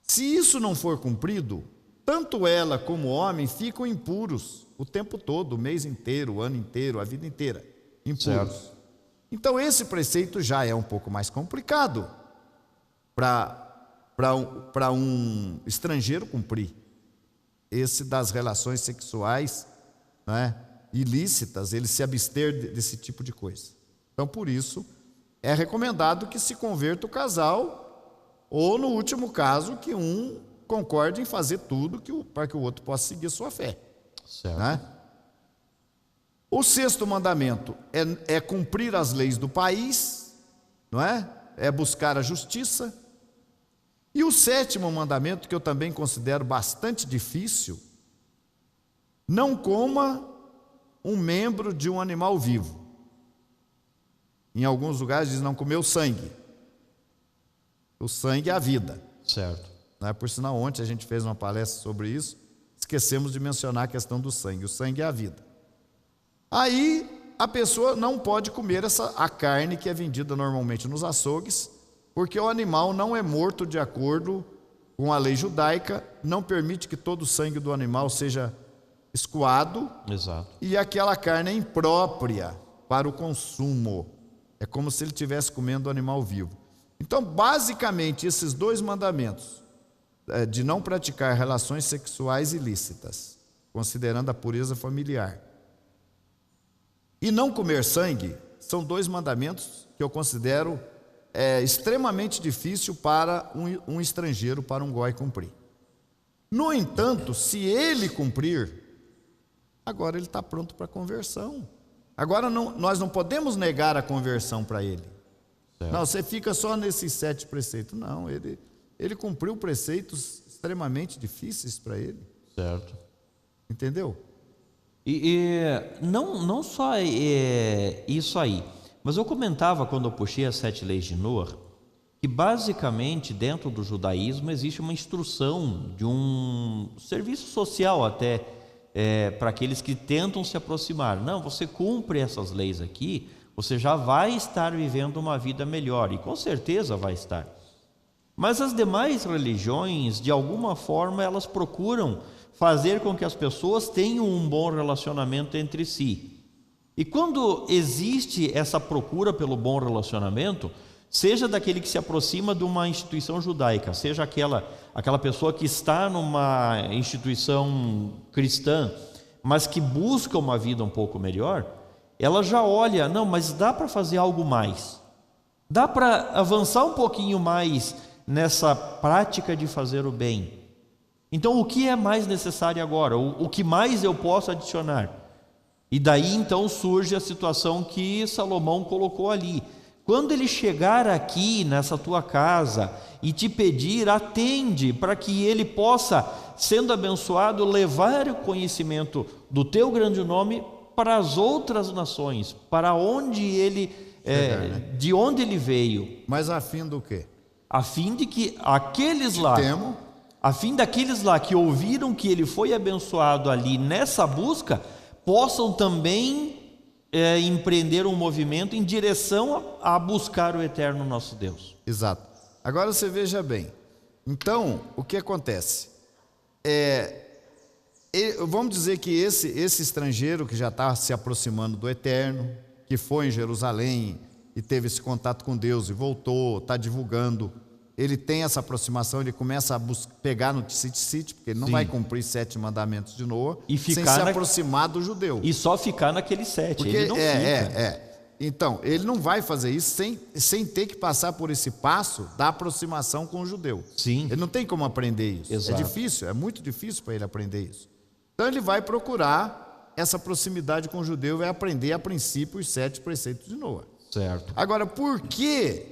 Se isso não for cumprido, tanto ela como o homem ficam impuros o tempo todo, o mês inteiro, o ano inteiro, a vida inteira, impuros. Certo. Então esse preceito já é um pouco mais complicado para um estrangeiro cumprir. Esse das relações sexuais, né, ilícitas, ele se abster desse tipo de coisa. Então, por isso, é recomendado que se converta o casal, ou no último caso, que um concorde em fazer tudo para que o outro possa seguir sua fé. Certo. Né? O 6º mandamento é cumprir as leis do país, não é? É buscar a justiça. E o sétimo mandamento, que eu também considero bastante difícil: não coma um membro de um animal vivo. Em alguns lugares diz não comer o sangue. O sangue é a vida. Certo. Não é? Por sinal, ontem a gente fez uma palestra sobre isso, esquecemos de mencionar a questão do sangue. O sangue é a vida. Aí a pessoa não pode comer a carne que é vendida normalmente nos açougues, porque o animal não é morto de acordo com a lei judaica, não permite que todo o sangue do animal seja escoado. Exato. E aquela carne é imprópria para o consumo. É como se ele estivesse comendo animal vivo. Então, basicamente, esses dois mandamentos, de não praticar relações sexuais ilícitas, considerando a pureza familiar, e não comer sangue, são dois mandamentos que eu considero extremamente difícil para um estrangeiro, para um goi cumprir. No entanto, se ele cumprir, agora ele está pronto para a conversão. Agora nós não podemos negar a conversão para ele. Certo. Não, você fica só nesses 7 preceitos. Não, ele cumpriu preceitos extremamente difíceis para ele. Certo. Entendeu? E não só isso aí, mas eu comentava quando eu puxei as 7 leis de Noé, que basicamente dentro do judaísmo existe uma instrução de um serviço social até para aqueles que tentam se aproximar. Não, você cumpre essas leis aqui, você já vai estar vivendo uma vida melhor, e com certeza vai estar. Mas as demais religiões, de alguma forma, elas procuram fazer com que as pessoas tenham um bom relacionamento entre si. E quando existe essa procura pelo bom relacionamento, seja daquele que se aproxima de uma instituição judaica, seja aquela pessoa que está numa instituição cristã, mas que busca uma vida um pouco melhor, ela já olha, não, mas dá para fazer algo mais. Dá para avançar um pouquinho mais nessa prática de fazer o bem. Então, o que é mais necessário agora? O que mais eu posso adicionar? E daí, então, surge a situação que Salomão colocou ali. Quando ele chegar aqui nessa tua casa e te pedir, atende, para que ele possa, sendo abençoado, levar o conhecimento do teu grande nome para as outras nações, para onde ele, de onde ele veio. Mas a fim do quê? A fim de que aqueles lá... A fim daqueles lá que ouviram que ele foi abençoado ali nessa busca, possam também empreender um movimento em direção a buscar o eterno nosso Deus. Exato. Agora você veja bem. Então, o que acontece? Vamos dizer que esse estrangeiro que já está se aproximando do eterno, que foi em Jerusalém e teve esse contato com Deus e voltou, está divulgando, ele tem essa aproximação, ele começa a pegar no tzit-tzit, porque ele não vai cumprir 7 mandamentos de Noé, sem se aproximar do judeu. E só ficar naqueles 7, porque ele não fica. Então, ele não vai fazer isso sem ter que passar por esse passo da aproximação com o judeu. Sim. Ele não tem como aprender isso. Exato. É difícil, é muito difícil para ele aprender isso. Então ele vai procurar essa proximidade com o judeu e vai aprender a princípio os 7 preceitos de Noé. Certo. Agora, por que,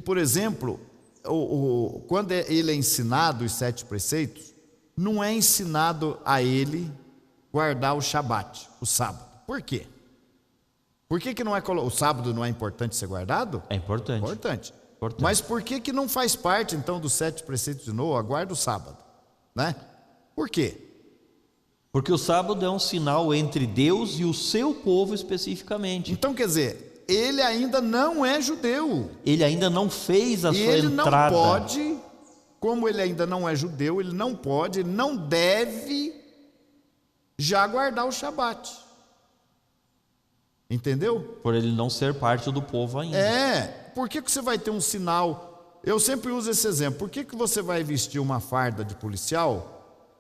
por exemplo, quando ele é ensinado os 7 preceitos, não é ensinado a ele guardar o Shabat, o sábado? Por quê? Por que não é o sábado não é importante ser guardado? É importante. Importante. Mas por que não faz parte então dos 7 preceitos de Noé, guarda o sábado, né? Por quê? Porque o sábado é um sinal entre Deus e o seu povo especificamente. Então, quer dizer, ele ainda não é judeu. Ele ainda não fez a sua entrada. Ele não pode, como ele ainda não é judeu, ele não pode, ele não deve já guardar o Shabat. Entendeu? Por ele não ser parte do povo ainda. Por que você vai ter um sinal? Eu sempre uso esse exemplo. Por que você vai vestir uma farda de policial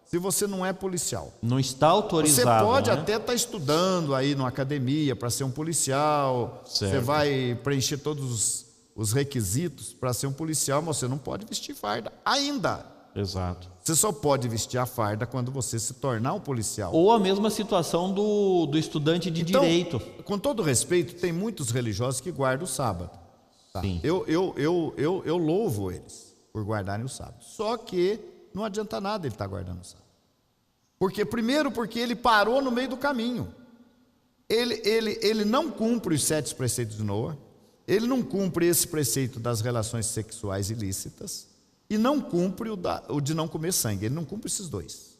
se você não é policial? Não está autorizado. Você pode, né? até estar estudando aí numa academia para ser um policial. Certo. Você vai preencher todos os requisitos para ser um policial, mas você não pode vestir farda ainda. Exato. Você só pode vestir a farda quando você se tornar um policial. Ou a mesma situação do estudante de direito. Com todo respeito, tem muitos religiosos que guardam o sábado. Tá? Sim. Eu louvo eles, por guardarem o sábado. Só que não adianta nada ele estar guardando o sábado. Primeiro porque ele parou no meio do caminho. Ele não cumpre os 7 preceitos de Noa, ele não cumpre esse preceito das relações sexuais ilícitas e não cumpre o de não comer sangue. Ele não cumpre esses 2,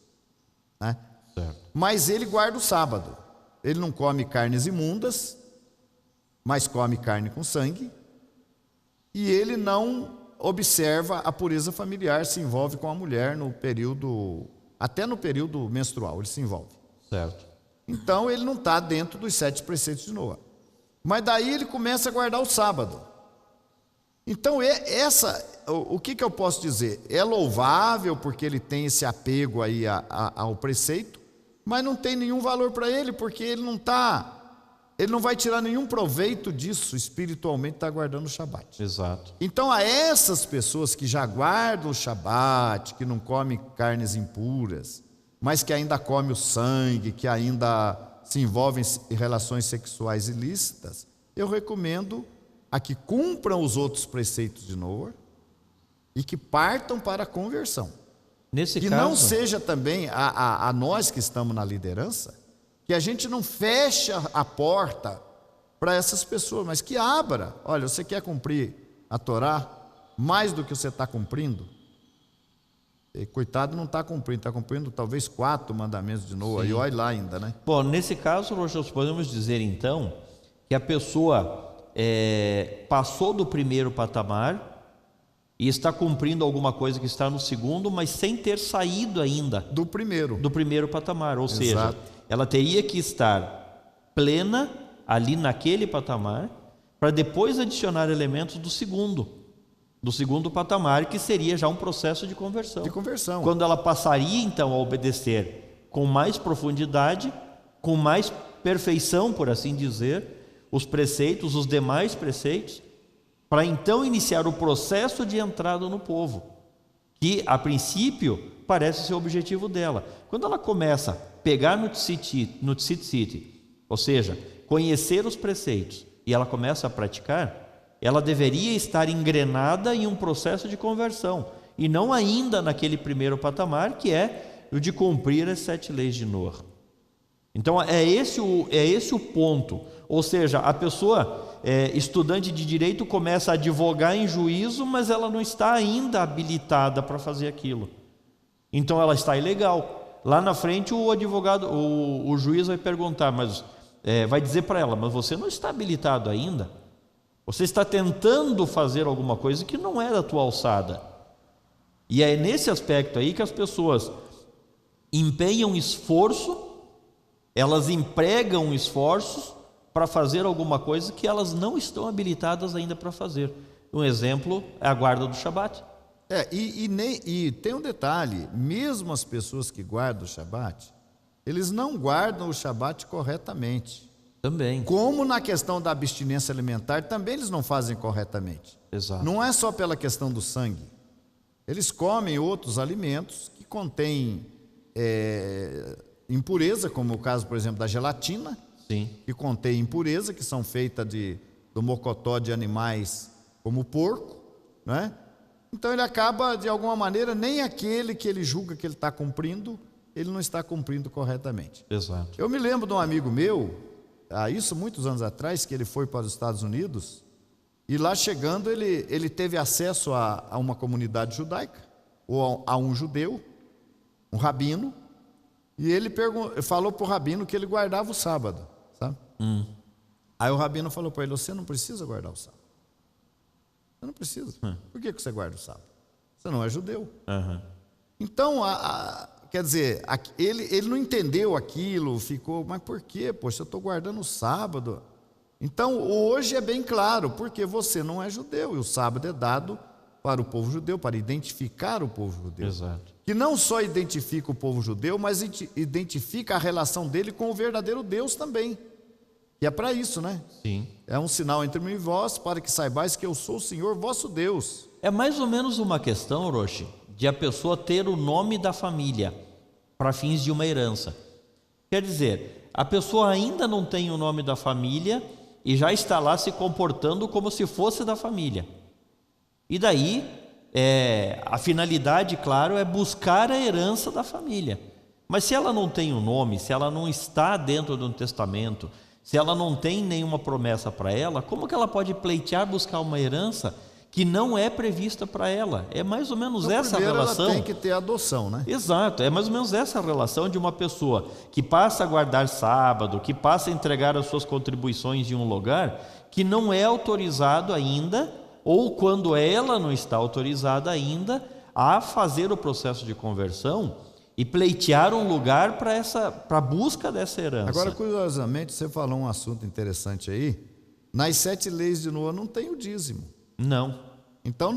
né? Certo. Mas ele guarda o sábado. Ele não come carnes imundas, mas come carne com sangue. E ele não observa a pureza familiar, se envolve com a mulher até no período menstrual, ele se envolve. Certo. Então ele não está dentro dos 7 preceitos de Noa. Mas daí ele começa a guardar o sábado. Então o que eu posso dizer? É louvável porque ele tem esse apego aí ao preceito, mas não tem nenhum valor para ele, porque ele não vai tirar nenhum proveito disso espiritualmente, está guardando o Shabat. Exato. Então a essas pessoas que já guardam o Shabat, que não comem carnes impuras, mas que ainda comem o sangue, que ainda se envolvem em relações sexuais ilícitas, eu recomendo a que cumpram os outros preceitos de Noa e que partam para a conversão. Nesse que caso, não seja também a nós que estamos na liderança, que a gente não feche a porta para essas pessoas, mas que abra. Olha, você quer cumprir a Torá mais do que você está cumprindo? E, coitado, não está cumprindo talvez 4 mandamentos de Noa, e olha lá ainda, né? Bom, nesse caso, nós podemos dizer então que a pessoa passou do primeiro patamar e está cumprindo alguma coisa que está no segundo, mas sem ter saído ainda do primeiro patamar, ou Exato. seja, ela teria que estar plena ali naquele patamar para depois adicionar elementos do segundo patamar, que seria já um processo de conversão. Quando ela passaria então a obedecer com mais profundidade, com mais perfeição, por assim dizer, os preceitos, os demais preceitos, para então iniciar o processo de entrada no povo, que a princípio parece ser o objetivo dela. Quando ela começa a pegar no tzitzit, ou seja, conhecer os preceitos, e ela começa a praticar, ela deveria estar engrenada em um processo de conversão, e não ainda naquele primeiro patamar, que é o de cumprir as 7 leis de Noa. Então é esse o ponto. Ou seja, a pessoa estudante de direito começa a advogar em juízo, mas ela não está ainda habilitada para fazer aquilo. Então ela está ilegal. Lá na frente o advogado, o juiz vai perguntar, vai dizer para ela, mas você não está habilitado ainda? Você está tentando fazer alguma coisa que não é da tua alçada. E é nesse aspecto aí que as pessoas empenham esforço, elas empregam esforços para fazer alguma coisa que elas não estão habilitadas ainda para fazer. Um exemplo é a guarda do Shabat. E tem um detalhe, mesmo as pessoas que guardam o Shabat, eles não guardam o Shabat corretamente. Também. Como na questão da abstinência alimentar, também eles não fazem corretamente. Exato. Não é só pela questão do sangue. Eles comem outros alimentos que contêm impureza, como o caso, por exemplo, da gelatina. Sim. Que contém impureza, que são feitas do mocotó de animais como o porco, né? Então ele acaba, de alguma maneira, nem aquele que ele julga que ele está cumprindo, ele não está cumprindo corretamente. Exato. Eu me lembro de um amigo meu, isso muitos anos atrás, que ele foi para os Estados Unidos, e lá chegando ele teve acesso a uma comunidade judaica, ou a um judeu, um rabino, e ele falou para o rabino que ele guardava o sábado, sabe? Aí o rabino falou para ele, você não precisa guardar o sábado. Você não precisa. Por que você guarda o sábado? Você não é judeu. Uhum. Então, quer dizer, ele não entendeu aquilo, ficou, mas por quê? Poxa, eu estou guardando o sábado. Então, hoje é bem claro, porque você não é judeu, e o sábado é dado para o povo judeu, para identificar o povo judeu. Exato. Que não só identifica o povo judeu, mas identifica a relação dele com o verdadeiro Deus também. E é para isso, né? Sim. É um sinal entre mim e vós, para que saibais que eu sou o Senhor vosso Deus. É mais ou menos uma questão, Roche, de a pessoa ter o nome da família para fins de uma herança. Quer dizer, a pessoa ainda não tem o nome da família e já está lá se comportando como se fosse da família. E daí a finalidade, claro, é buscar a herança da família. Mas se ela não tem um nome, se ela não está dentro de um testamento, se ela não tem nenhuma promessa para ela, como que ela pode pleitear buscar uma herança que não é prevista para ela? É mais ou menos Então, essa primeiro relação. ela tem que ter adoção, né? Exato, é mais ou menos essa relação de uma pessoa que passa a guardar sábado, que passa a entregar as suas contribuições em um lugar que não é autorizado ainda, ou quando ela não está autorizada ainda, a fazer o processo de conversão e pleitear um lugar para a busca dessa herança. Agora, curiosamente, você falou um assunto interessante aí. Nas 7 leis de Noa não tem o dízimo. Não. Então,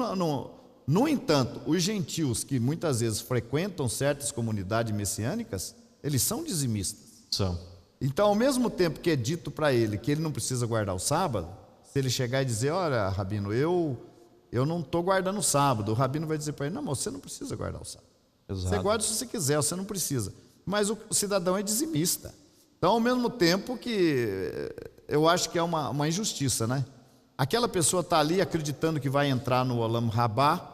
no entanto, os gentios que muitas vezes frequentam certas comunidades messiânicas, eles são dizimistas. São. Então, ao mesmo tempo que é dito para ele que ele não precisa guardar o sábado, se ele chegar e dizer, olha, Rabino, eu não estou guardando o sábado, o Rabino vai dizer para ele, não, mas você não precisa guardar o sábado. Exato. Você guarda se você quiser, você não precisa. Mas o cidadão é dizimista. Então, ao mesmo tempo que eu acho que é uma injustiça, né? Aquela pessoa está ali acreditando que vai entrar no Olam Rabá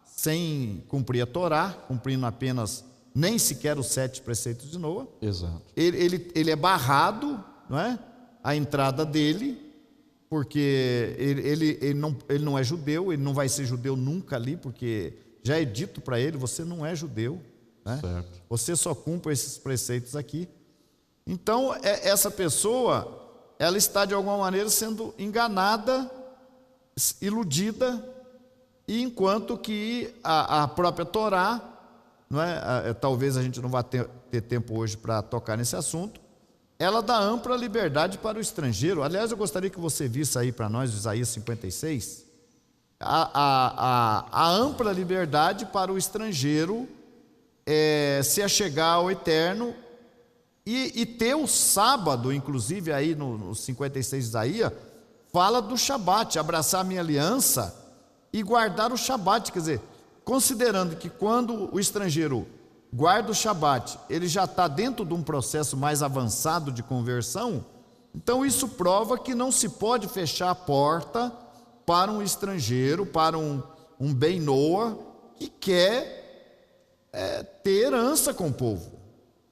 sem cumprir a Torá, cumprindo apenas nem sequer os 7 preceitos de Noa. Exato. Ele é barrado, não é? A entrada dele, porque ele não é judeu, ele não vai ser judeu nunca ali, porque já é dito para ele, você não é judeu, né? Certo. Você só cumpre esses preceitos aqui. Então, essa pessoa, ela está de alguma maneira sendo enganada, iludida, e enquanto que a própria Torá, não é? Talvez a gente não vá ter tempo hoje para tocar nesse assunto, ela dá ampla liberdade para o estrangeiro. Aliás, eu gostaria que você visse aí para nós, Isaías 56, a ampla liberdade para o estrangeiro se achegar ao Eterno e ter o sábado, inclusive aí no 56 de Isaías, fala do Shabat, abraçar a minha aliança e guardar o Shabat. Quer dizer, considerando que quando o estrangeiro guarda o Shabat, ele já está dentro de um processo mais avançado de conversão, então isso prova que não se pode fechar a porta para um estrangeiro, para um Ben Noa, que quer ter herança com o povo.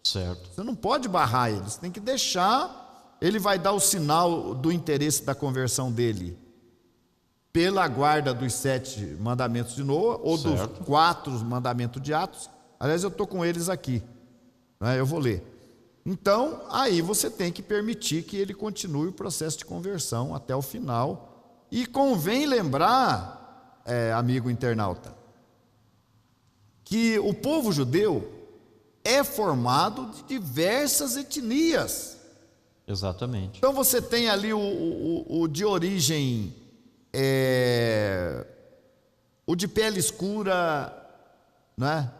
Certo. Você não pode barrar ele, você tem que deixar, ele vai dar o sinal do interesse da conversão dele pela guarda dos 7 mandamentos de Noa, ou certo, dos 4 mandamentos de Atos. Aliás, eu estou com eles aqui, né? Eu vou ler. Então, aí você tem que permitir que ele continue o processo de conversão até o final. E convém lembrar, amigo internauta, que o povo judeu é formado de diversas etnias. Exatamente. Então você tem ali o de origem, o de pele escura, né?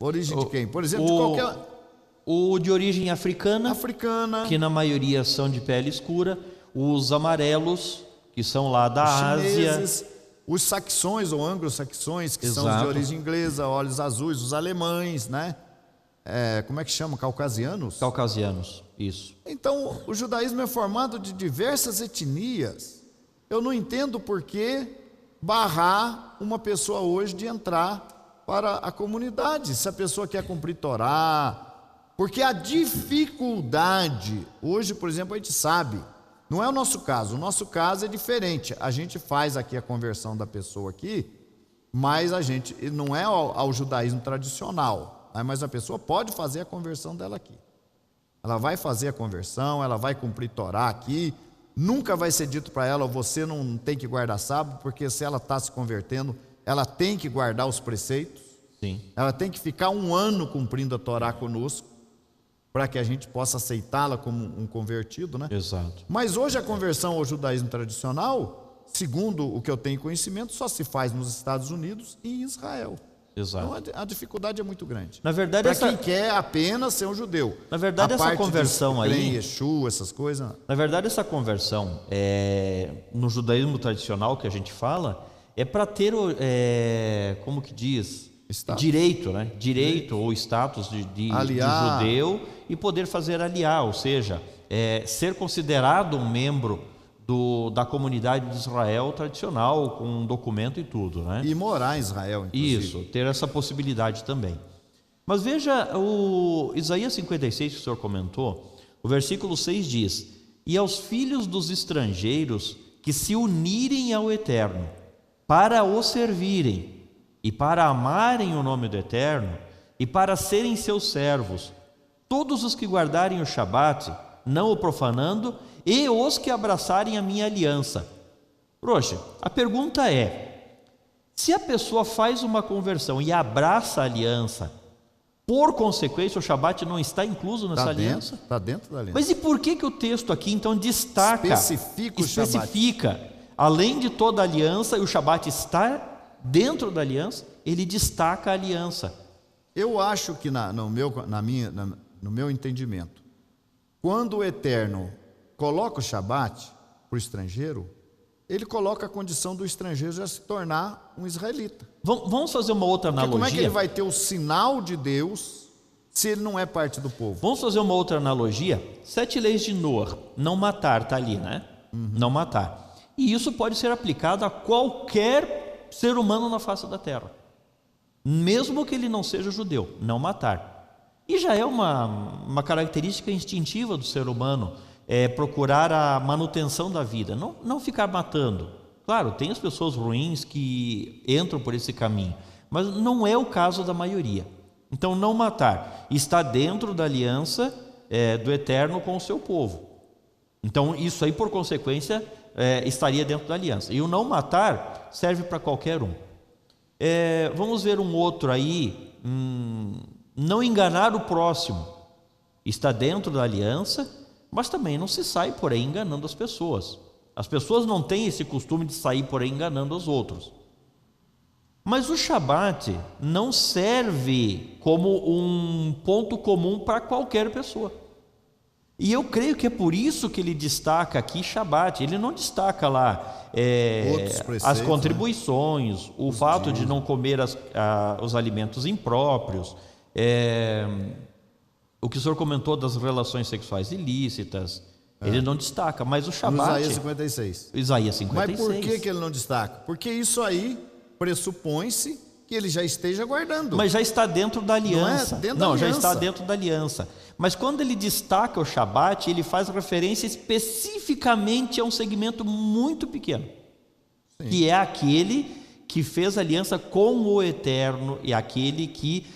Origem de quem? Por exemplo, de qualquer... O de origem africana, que na maioria são de pele escura. Os amarelos, que são lá da chineses, Ásia. Os saxões ou anglo-saxões, que Exato, são os de origem inglesa, olhos azuis, os alemães, né? Como é que chama? Caucasianos? Caucasianos, isso. Então, o judaísmo é formado de diversas etnias. Eu não entendo por que barrar uma pessoa hoje de entrar para a comunidade, se a pessoa quer cumprir Torá. Porque a dificuldade, hoje, por exemplo, a gente sabe, não é o nosso caso é diferente. A gente faz aqui a conversão da pessoa aqui, mas a gente não é ao judaísmo tradicional, mas a pessoa pode fazer a conversão dela aqui. Ela vai fazer a conversão, ela vai cumprir Torá aqui, nunca vai ser dito para ela, você não tem que guardar sábado, porque se ela está se convertendo, ela tem que guardar os preceitos. Sim. Ela tem que ficar 1 ano cumprindo a Torá conosco, para que a gente possa aceitá-la como um convertido, né? Exato. Mas hoje a conversão ao judaísmo tradicional, segundo o que eu tenho conhecimento, só se faz nos Estados Unidos e em Israel. Exato. Então a dificuldade é muito grande. Na verdade, para quem quer apenas ser um judeu. Na verdade, essa conversão aí, Yeshua, essas coisas. Na verdade, essa conversão no judaísmo tradicional que a gente fala é para ter como que diz, status. Direito, né? Direito ou status de judeu e poder fazer aliar, ou seja, ser considerado um membro da comunidade de Israel tradicional, com um documento e tudo, né? E morar em Israel, inclusive. Isso, ter essa possibilidade também. Mas veja o Isaías 56 que o senhor comentou, o versículo 6 diz: e aos filhos dos estrangeiros que se unirem ao Eterno, para o servirem, e para amarem o nome do Eterno, e para serem seus servos, todos os que guardarem o Shabat, não o profanando, e os que abraçarem a minha aliança. Roxa, a pergunta é: se a pessoa faz uma conversão e abraça a aliança, por consequência o Shabat não está incluso nessa aliança? Está dentro da aliança. Mas e por que o texto aqui então destaca, especifica, além de toda a aliança, e o Shabat está dentro da aliança, ele destaca a aliança? Eu acho que no meu entendimento, quando o Eterno coloca o Shabat para o estrangeiro, ele coloca a condição do estrangeiro já se tornar um israelita. Vamos fazer uma outra analogia. Porque como é que ele vai ter o sinal de Deus se ele não é parte do povo? Vamos fazer uma outra analogia. 7 leis de Noé, não matar, está ali, né? Não matar. E isso pode ser aplicado a qualquer ser humano na face da terra, mesmo que ele não seja judeu, não matar. E já é uma característica instintiva do ser humano, procurar a manutenção da vida, não ficar matando. Claro, tem as pessoas ruins que entram por esse caminho, mas não é o caso da maioria. Então, não matar está dentro da aliança do Eterno com o seu povo. Então, isso aí, por consequência, estaria dentro da aliança. E o não matar serve para qualquer um. Vamos ver um outro aí. Não enganar o próximo está dentro da aliança, mas também não se sai por aí enganando as pessoas. As pessoas não têm esse costume de sair por aí enganando os outros. Mas o Shabat não serve como um ponto comum para qualquer pessoa. E eu creio que é por isso que ele destaca aqui Shabat. Ele não destaca lá as contribuições, né? O fato de não comer os alimentos impróprios, o que o senhor comentou das relações sexuais ilícitas, ele não destaca, mas o Shabat... Isaías 56. Isaías 56. Mas por que ele não destaca? Porque isso aí pressupõe-se que ele já esteja guardando. Mas já está dentro da aliança. Não, já está dentro da aliança. Mas quando ele destaca o Shabat, ele faz referência especificamente a um segmento muito pequeno. Sim. Que é aquele que fez aliança com o Eterno e aquele que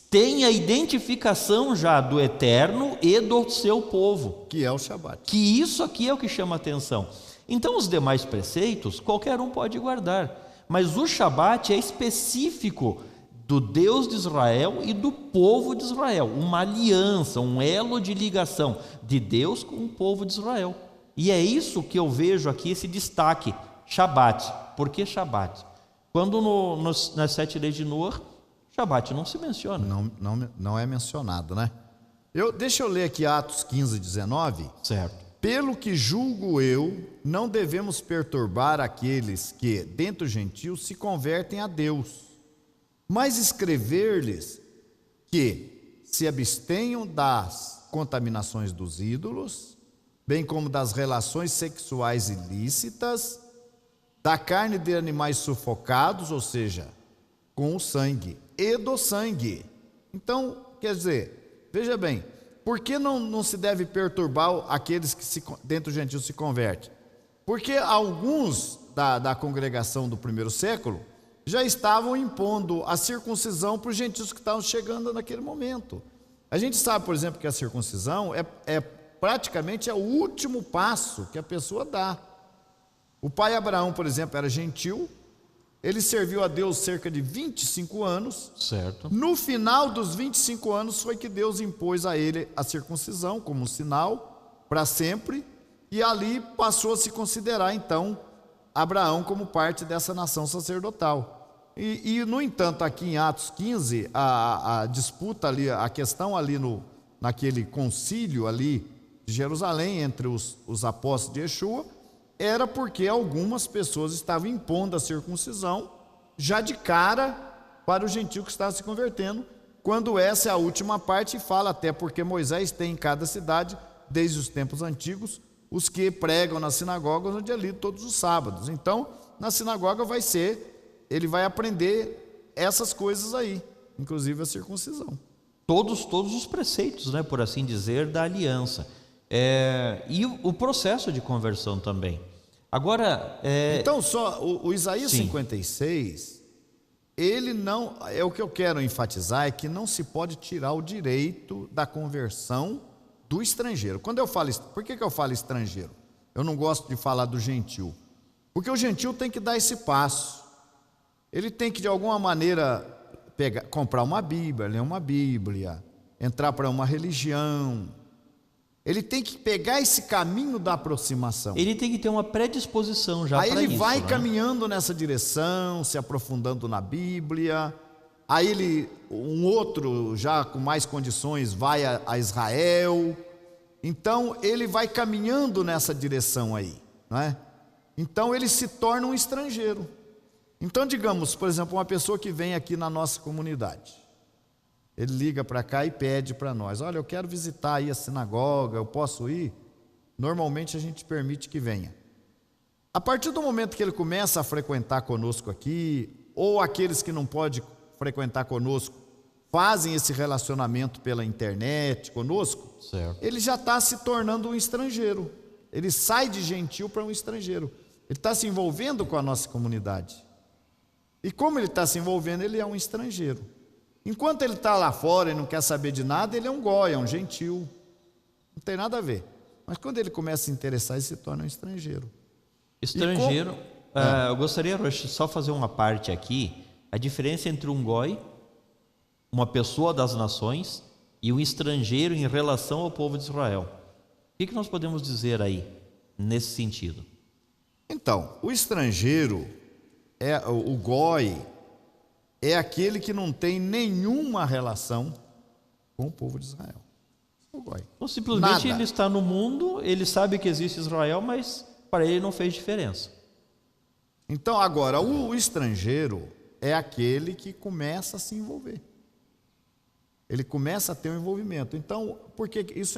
tem a identificação já do Eterno e do seu povo. Que é o Shabat. Que isso aqui é o que chama a atenção. Então, os demais preceitos, qualquer um pode guardar. Mas o Shabat é específico do Deus de Israel e do povo de Israel. Uma aliança, um elo de ligação de Deus com o povo de Israel. E é isso que eu vejo aqui, esse destaque, Shabat. Por que Shabat? Quando nas 7 leis de Noé, Shabat não se menciona. Não é mencionado, né? Deixa eu ler aqui Atos 15, 19. Certo. Pelo que julgo eu, não devemos perturbar aqueles que, dentre os gentios, se convertem a Deus, mas escrever-lhes que se abstenham das contaminações dos ídolos, bem como das relações sexuais ilícitas, da carne de animais sufocados, ou seja, com o sangue, e do sangue. Então, quer dizer, veja bem, por que não se deve perturbar aqueles que dentro dos gentios se convertem? Porque alguns da congregação do primeiro século já estavam impondo a circuncisão para os gentios que estavam chegando naquele momento. A gente sabe, por exemplo, que a circuncisão praticamente é o último passo que a pessoa dá. O pai Abraão, por exemplo, era gentil. Ele serviu a Deus cerca de 25 anos. Certo. No final dos 25 anos foi que Deus impôs a ele a circuncisão como um sinal para sempre. E ali passou a se considerar, então, Abraão como parte dessa nação sacerdotal. E no entanto, aqui em Atos 15, a disputa ali, a questão ali naquele concílio ali de Jerusalém entre os apóstolos de Yeshua, era porque algumas pessoas estavam impondo a circuncisão já de cara para o gentio que estava se convertendo, quando essa é a última parte, e fala até porque Moisés tem em cada cidade, desde os tempos antigos, os que pregam nas sinagogas, onde é lido todos os sábados. Então, na sinagoga ele vai aprender essas coisas aí, inclusive a circuncisão. Todos os preceitos, né, por assim dizer, da aliança. E o processo de conversão também. Agora, então, só o Isaías sim. 56, ele não, o que eu quero enfatizar é que não se pode tirar o direito da conversão do estrangeiro. Quando eu falo, por que eu falo estrangeiro? Eu não gosto de falar do gentil, porque o gentil tem que dar esse passo. Ele tem que, de alguma maneira, comprar uma Bíblia, ler uma Bíblia, entrar para uma religião. Ele tem que pegar esse caminho da aproximação. Ele tem que ter uma predisposição já para isso. Aí ele vai né? caminhando nessa direção, se aprofundando na Bíblia. Aí um outro, já com mais condições, vai a Israel. Então ele vai caminhando nessa direção aí, não é? Então ele se torna um estrangeiro. Então, digamos, por exemplo, uma pessoa que vem aqui na nossa comunidade, ele liga para cá e pede para nós: olha, eu quero visitar aí a sinagoga, eu posso ir? Normalmente a gente permite que venha. A partir do momento que ele começa a frequentar conosco aqui, ou aqueles que não podem frequentar conosco fazem esse relacionamento pela internet conosco, certo. Ele já está se tornando um estrangeiro. Ele sai de gentil para um estrangeiro. Ele está se envolvendo com a nossa comunidade. E como ele está se envolvendo, ele é um estrangeiro. Enquanto ele está lá fora e não quer saber de nada, ele é um goi, é um gentil. Não tem nada a ver. Mas quando ele começa a se interessar, ele se torna um estrangeiro. Estrangeiro, eu gostaria só fazer uma parte aqui. A diferença entre um goi, uma pessoa das nações, e um estrangeiro em relação ao povo de Israel. O que nós podemos dizer aí, nesse sentido? Então, o estrangeiro, o goi, é aquele que não tem nenhuma relação com o povo de Israel. O goi. Então, simplesmente Nada. ele está no mundo, ele sabe que existe Israel, mas para ele não fez diferença. Então, agora, o estrangeiro é aquele que começa a se envolver. Ele começa a ter um envolvimento. Então, porque isso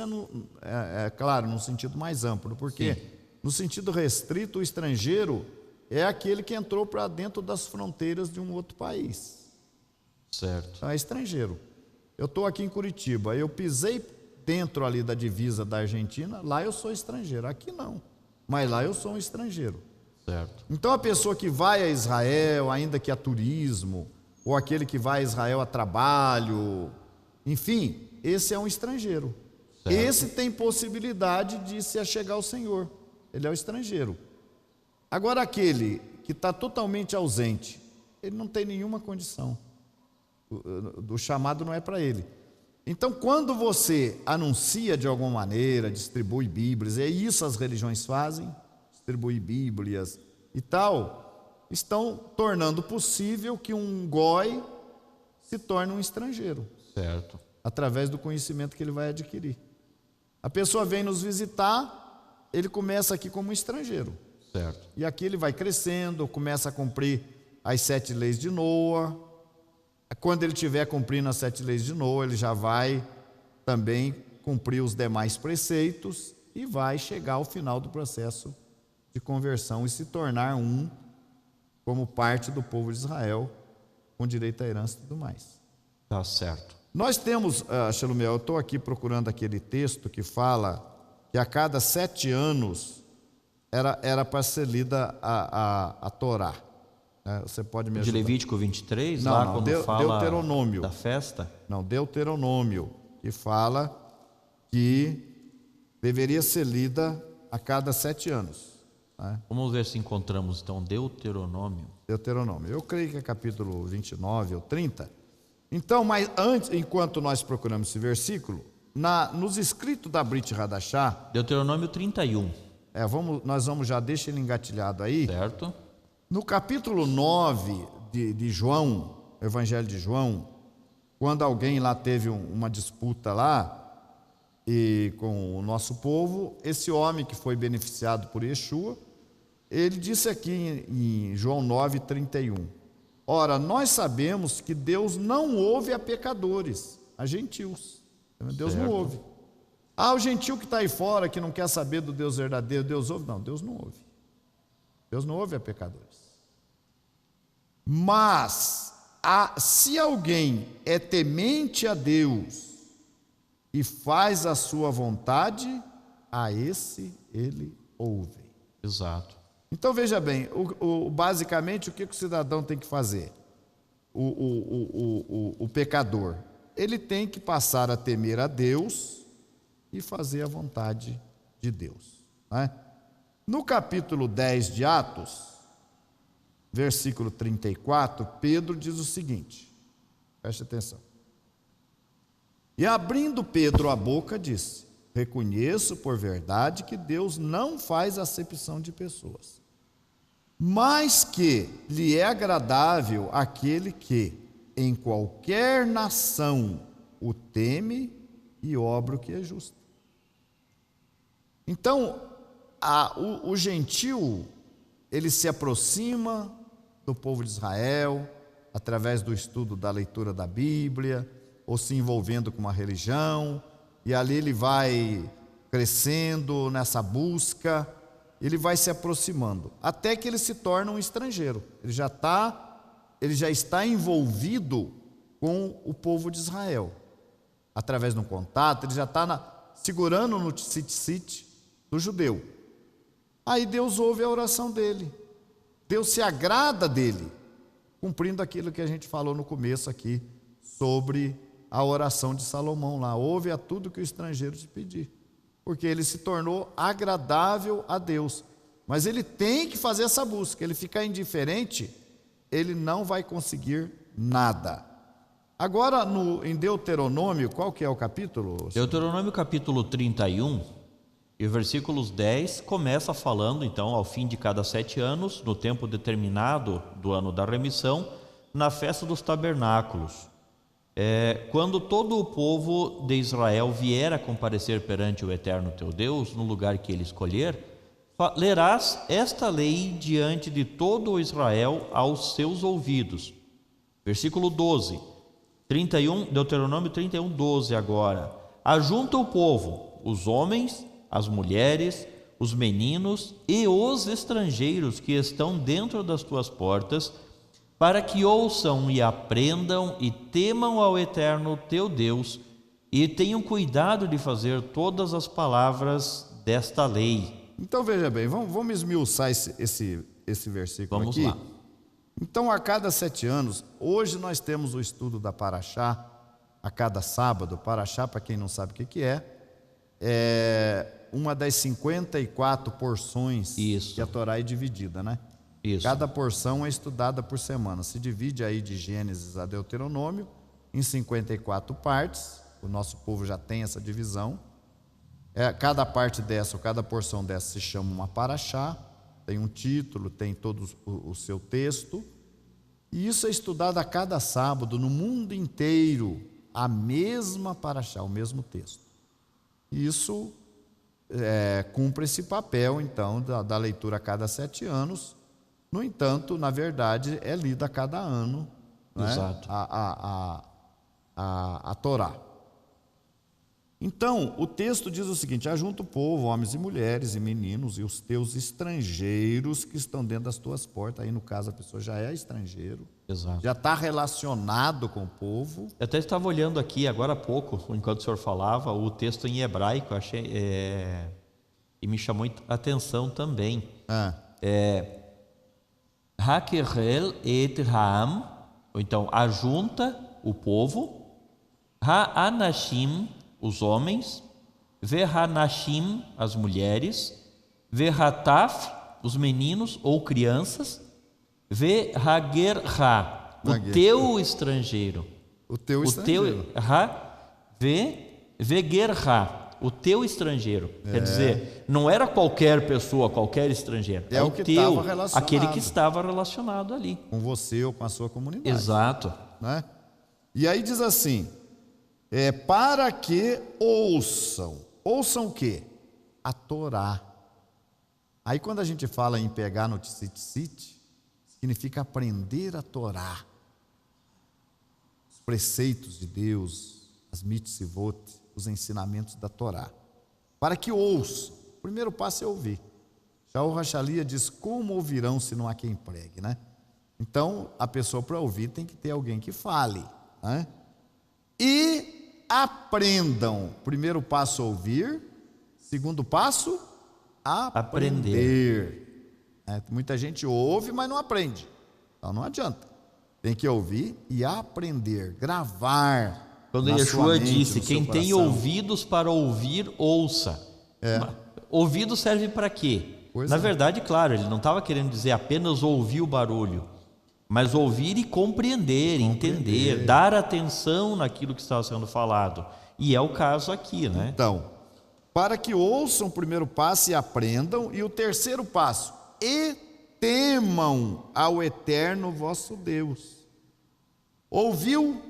é claro, no sentido mais amplo, porque Sim. no sentido restrito, o estrangeiro é aquele que entrou para dentro das fronteiras de um outro país. Certo. Então, é estrangeiro. Eu estou aqui em Curitiba, eu pisei dentro ali da divisa da Argentina, lá eu sou estrangeiro. Aqui não, mas lá eu sou um estrangeiro. Certo. Então, a pessoa que vai a Israel, ainda que a turismo, ou aquele que vai a Israel a trabalho, enfim, esse é um estrangeiro. Certo. Esse tem possibilidade de se achegar ao Senhor. Ele é o estrangeiro. Agora, aquele que está totalmente ausente, ele não tem nenhuma condição. O chamado não é para ele. Então, quando você anuncia de alguma maneira, distribui Bíblias, é isso as religiões fazem, distribuir Bíblias e tal, estão tornando possível que um goi se torne um estrangeiro. Certo. Através do conhecimento que ele vai adquirir. A pessoa vem nos visitar, ele começa aqui como um estrangeiro. Certo. E aqui ele vai crescendo, começa a cumprir as 7 leis de Noa. Quando ele estiver cumprindo as 7 leis de Noa, ele já vai também cumprir os demais preceitos e vai chegar ao final do processo de conversão e se tornar como parte do povo de Israel, com direito à herança e tudo mais. Tá certo. Nós temos, Shelumiel, eu estou aqui procurando aquele texto que fala que a cada 7 anos era para ser lida a Torá. Você pode me ajudar? De Levítico 23, Não, lá não, quando fala Deuteronômio. da festa? Não, Deuteronômio, que fala que deveria ser lida a cada 7 anos. Né? Vamos ver se encontramos então Deuteronômio. Deuteronômio. Eu creio que é capítulo 29 ou 30. Então, mas antes, enquanto nós procuramos esse versículo, nos escritos da Brit Hadashah, Deuteronômio 31. nós vamos já, deixa ele engatilhado aí. Certo. No capítulo 9 de João, Evangelho de João, quando alguém lá teve uma disputa lá e com o nosso povo, esse homem que foi beneficiado por Yeshua, ele disse aqui em João 9:31, ora, nós sabemos que Deus não ouve a pecadores, a gentios. Deus Certo. não ouve. Ah, o gentil que está aí fora, que não quer saber do Deus verdadeiro, Deus ouve? Não, Deus não ouve. Deus não ouve a pecadores. Mas, se alguém é temente a Deus e faz a sua vontade, a esse ele ouve. Exato. Então veja bem, basicamente o que o cidadão tem que fazer? O pecador, ele tem que passar a temer a Deus e fazer a vontade de Deus, né? No capítulo 10 de Atos, versículo 34, Pedro diz o seguinte, preste atenção. E abrindo Pedro a boca, disse: reconheço por verdade que Deus não faz acepção de pessoas, mas que lhe é agradável aquele que, em qualquer nação, o teme e obra o que é justo. Então, o gentil, ele se aproxima do povo de Israel, através do estudo da leitura da Bíblia, ou se envolvendo com uma religião, e ali ele vai crescendo nessa busca, ele vai se aproximando, até que ele se torna um estrangeiro. Ele já está envolvido com o povo de Israel, através de um contato, ele já está segurando no tzitzit do judeu. Aí Deus ouve a oração dele, Deus se agrada dele, cumprindo aquilo que a gente falou no começo aqui, sobre a oração de Salomão lá: ouve a tudo que o estrangeiro te pedir, porque ele se tornou agradável a Deus. Mas ele tem que fazer essa busca. Ele ficar indiferente, ele não vai conseguir nada. Agora, em Deuteronômio, qual que é o capítulo? Deuteronômio capítulo 31, e versículos 10, começa falando, então, ao fim de cada 7 anos, no tempo determinado do ano da remissão, na festa dos tabernáculos. Quando todo o povo de Israel vier a comparecer perante o Eterno teu Deus, no lugar que ele escolher, lerás esta lei diante de todo o Israel aos seus ouvidos. Versículo 12, Deuteronômio 31, 12 agora. Ajunta o povo, os homens, as mulheres, os meninos e os estrangeiros que estão dentro das tuas portas, para que ouçam e aprendam e temam ao Eterno teu Deus e tenham cuidado de fazer todas as palavras desta lei. Então veja bem, vamos esmiuçar esse versículo Vamos aqui. lá. Então, a cada 7 anos, hoje nós temos o estudo da Paraxá, a cada sábado. Paraxá, para quem não sabe o que é uma das 54 porções. Isso. Que a Torá é dividida, né? Isso. Cada porção é estudada por semana. Se divide aí de Gênesis a Deuteronômio em 54 partes. O nosso povo já tem essa divisão. Cada parte dessa, ou cada porção dessa, se chama uma paraxá. Tem um título, tem todo o seu texto. E isso é estudado a cada sábado, no mundo inteiro, a mesma paraxá, o mesmo texto. Isso cumpre esse papel, então, da leitura a cada 7 anos. No entanto, na verdade, é lida a cada ano, né? Exato. A Torá. Então, o texto diz o seguinte: ajunta o povo, homens e mulheres e meninos, e os teus estrangeiros que estão dentro das tuas portas. Aí, no caso, a pessoa já é estrangeiro. Exato. Já está relacionado com o povo. Eu até estava olhando aqui agora há pouco, enquanto o senhor falava, o texto em hebraico, achei, e me chamou a atenção também. Hakerel et Ha'am, ou então ajunta o povo, Ha'anashim, os homens, Ve'hanashim, as mulheres, Ve'hataf, os meninos ou crianças, Ve'hagerha, o teu estrangeiro. O teu estrangeiro. Ve'gerha, o teu estrangeiro. Quer dizer, não era qualquer pessoa, qualquer estrangeiro. É o que estava relacionado. Aquele que estava relacionado ali. Com você ou com a sua comunidade. Exato. Né? E aí diz assim: para que ouçam. Ouçam o quê? A Torá. Aí quando a gente fala em pegar no tzitzit, significa aprender a Torá. Os preceitos de Deus, as mitzvot, os ensinamentos da Torá. para que ouçam. O primeiro passo é ouvir. Já o Rachalia diz, como ouvirão se não há quem pregue, né? Então, a pessoa para ouvir tem que ter alguém que fale, né? E aprendam. Primeiro passo, ouvir. Segundo passo, aprender. Muita gente ouve, mas não aprende. Então não adianta. Tem que ouvir e aprender, gravar. Quando Yeshua disse, quem tem ouvidos para ouvir, ouça. Ouvido serve para quê? Na verdade, claro, ele não estava querendo dizer apenas ouvir o barulho, mas ouvir e compreender, entender, dar atenção naquilo que estava sendo falado. E é o caso aqui, né? Então, para que ouçam o primeiro passo e aprendam, e o terceiro passo, e temam ao eterno vosso Deus. Ouviu,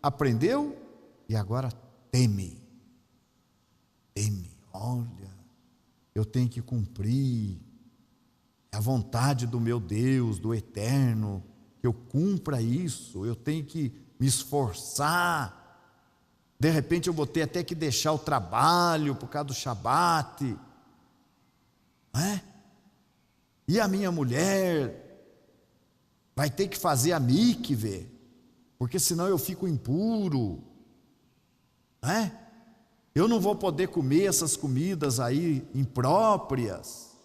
aprendeu e agora teme. Teme, olha, eu tenho que cumprir, é a vontade do meu Deus, do eterno, que eu cumpra isso, eu tenho que me esforçar. De repente eu vou ter até que deixar o trabalho por causa do Shabat, né? E a minha mulher vai ter que fazer a mikve, porque senão eu fico impuro, né? Eu não vou poder comer essas comidas aí impróprias,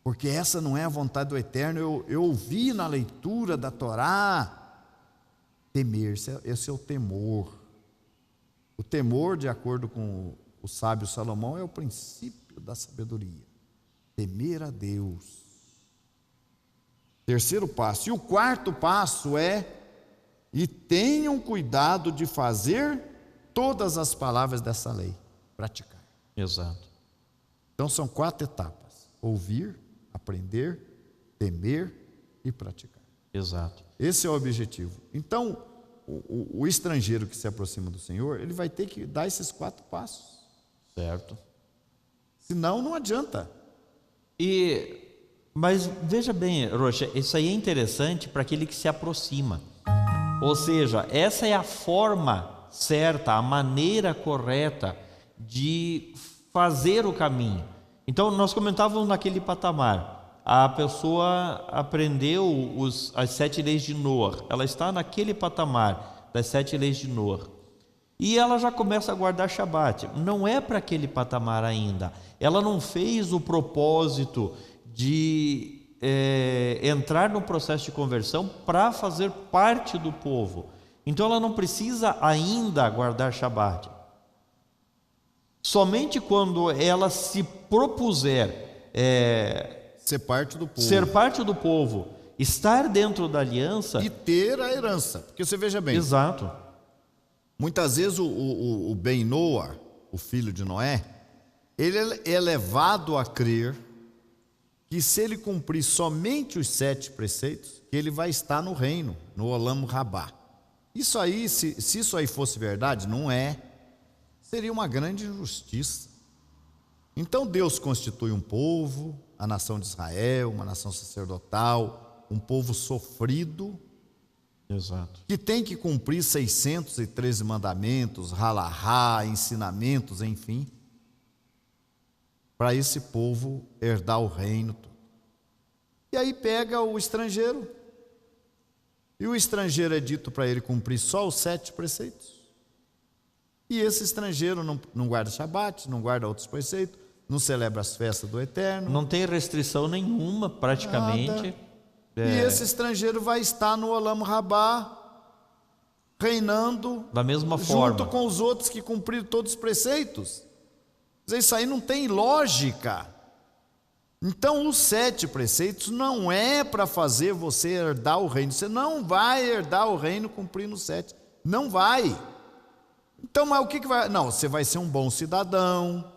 porque essa não é a vontade do Eterno. Eu ouvi na leitura da Torá, temer, esse é o temor. O temor, de acordo com o sábio Salomão, é o princípio da sabedoria. Temer a Deus. Terceiro passo. E o quarto passo é: e tenham cuidado de fazer todas as palavras dessa lei, praticar. Exato. Então são 4 etapas: ouvir, aprender, temer e praticar. Exato. Esse é o objetivo. Então, o estrangeiro que se aproxima do Senhor, ele vai ter que dar esses 4 passos. Certo. Senão, não adianta. Mas veja bem, Rocha, isso aí é interessante para aquele que se aproxima. Ou seja, essa é a forma certa, a maneira correta de fazer o caminho. Então, nós comentávamos naquele patamar, a pessoa aprendeu as 7 leis de Noah, ela está naquele patamar das 7 leis de Noah, e ela já começa a guardar Shabat. Não é para aquele patamar ainda, ela não fez o propósito de entrar no processo de conversão para fazer parte do povo. Então ela não precisa ainda guardar Shabat. Somente quando ela se propuser ser parte do povo, estar dentro da aliança e ter a herança. Porque você veja bem. Exato. Muitas vezes o Ben Noah, o filho de Noé, ele é levado a crer que se ele cumprir somente os 7 preceitos, que ele vai estar no reino, no Olam Rabá. Isso aí, se isso aí fosse verdade, não é, seria uma grande injustiça. Então Deus constitui um povo, a nação de Israel, uma nação sacerdotal, um povo sofrido, exato, que tem que cumprir 613 mandamentos, halahá, ensinamentos, enfim, para esse povo herdar o reino. E aí pega o estrangeiro, e o estrangeiro é dito para ele cumprir só os 7 preceitos. E esse estrangeiro não guarda Shabat, não guarda outros preceitos, não celebra as festas do Eterno. Não tem restrição nenhuma, praticamente. E esse estrangeiro vai estar no Olam Rabá, reinando da mesma forma, junto com os outros que cumpriram todos os preceitos. Isso aí não tem lógica. Então os 7 preceitos não é para fazer você herdar o reino. Você não vai herdar o reino cumprindo os 7. Não vai. Então, mas o que vai? Não, você vai ser um bom cidadão,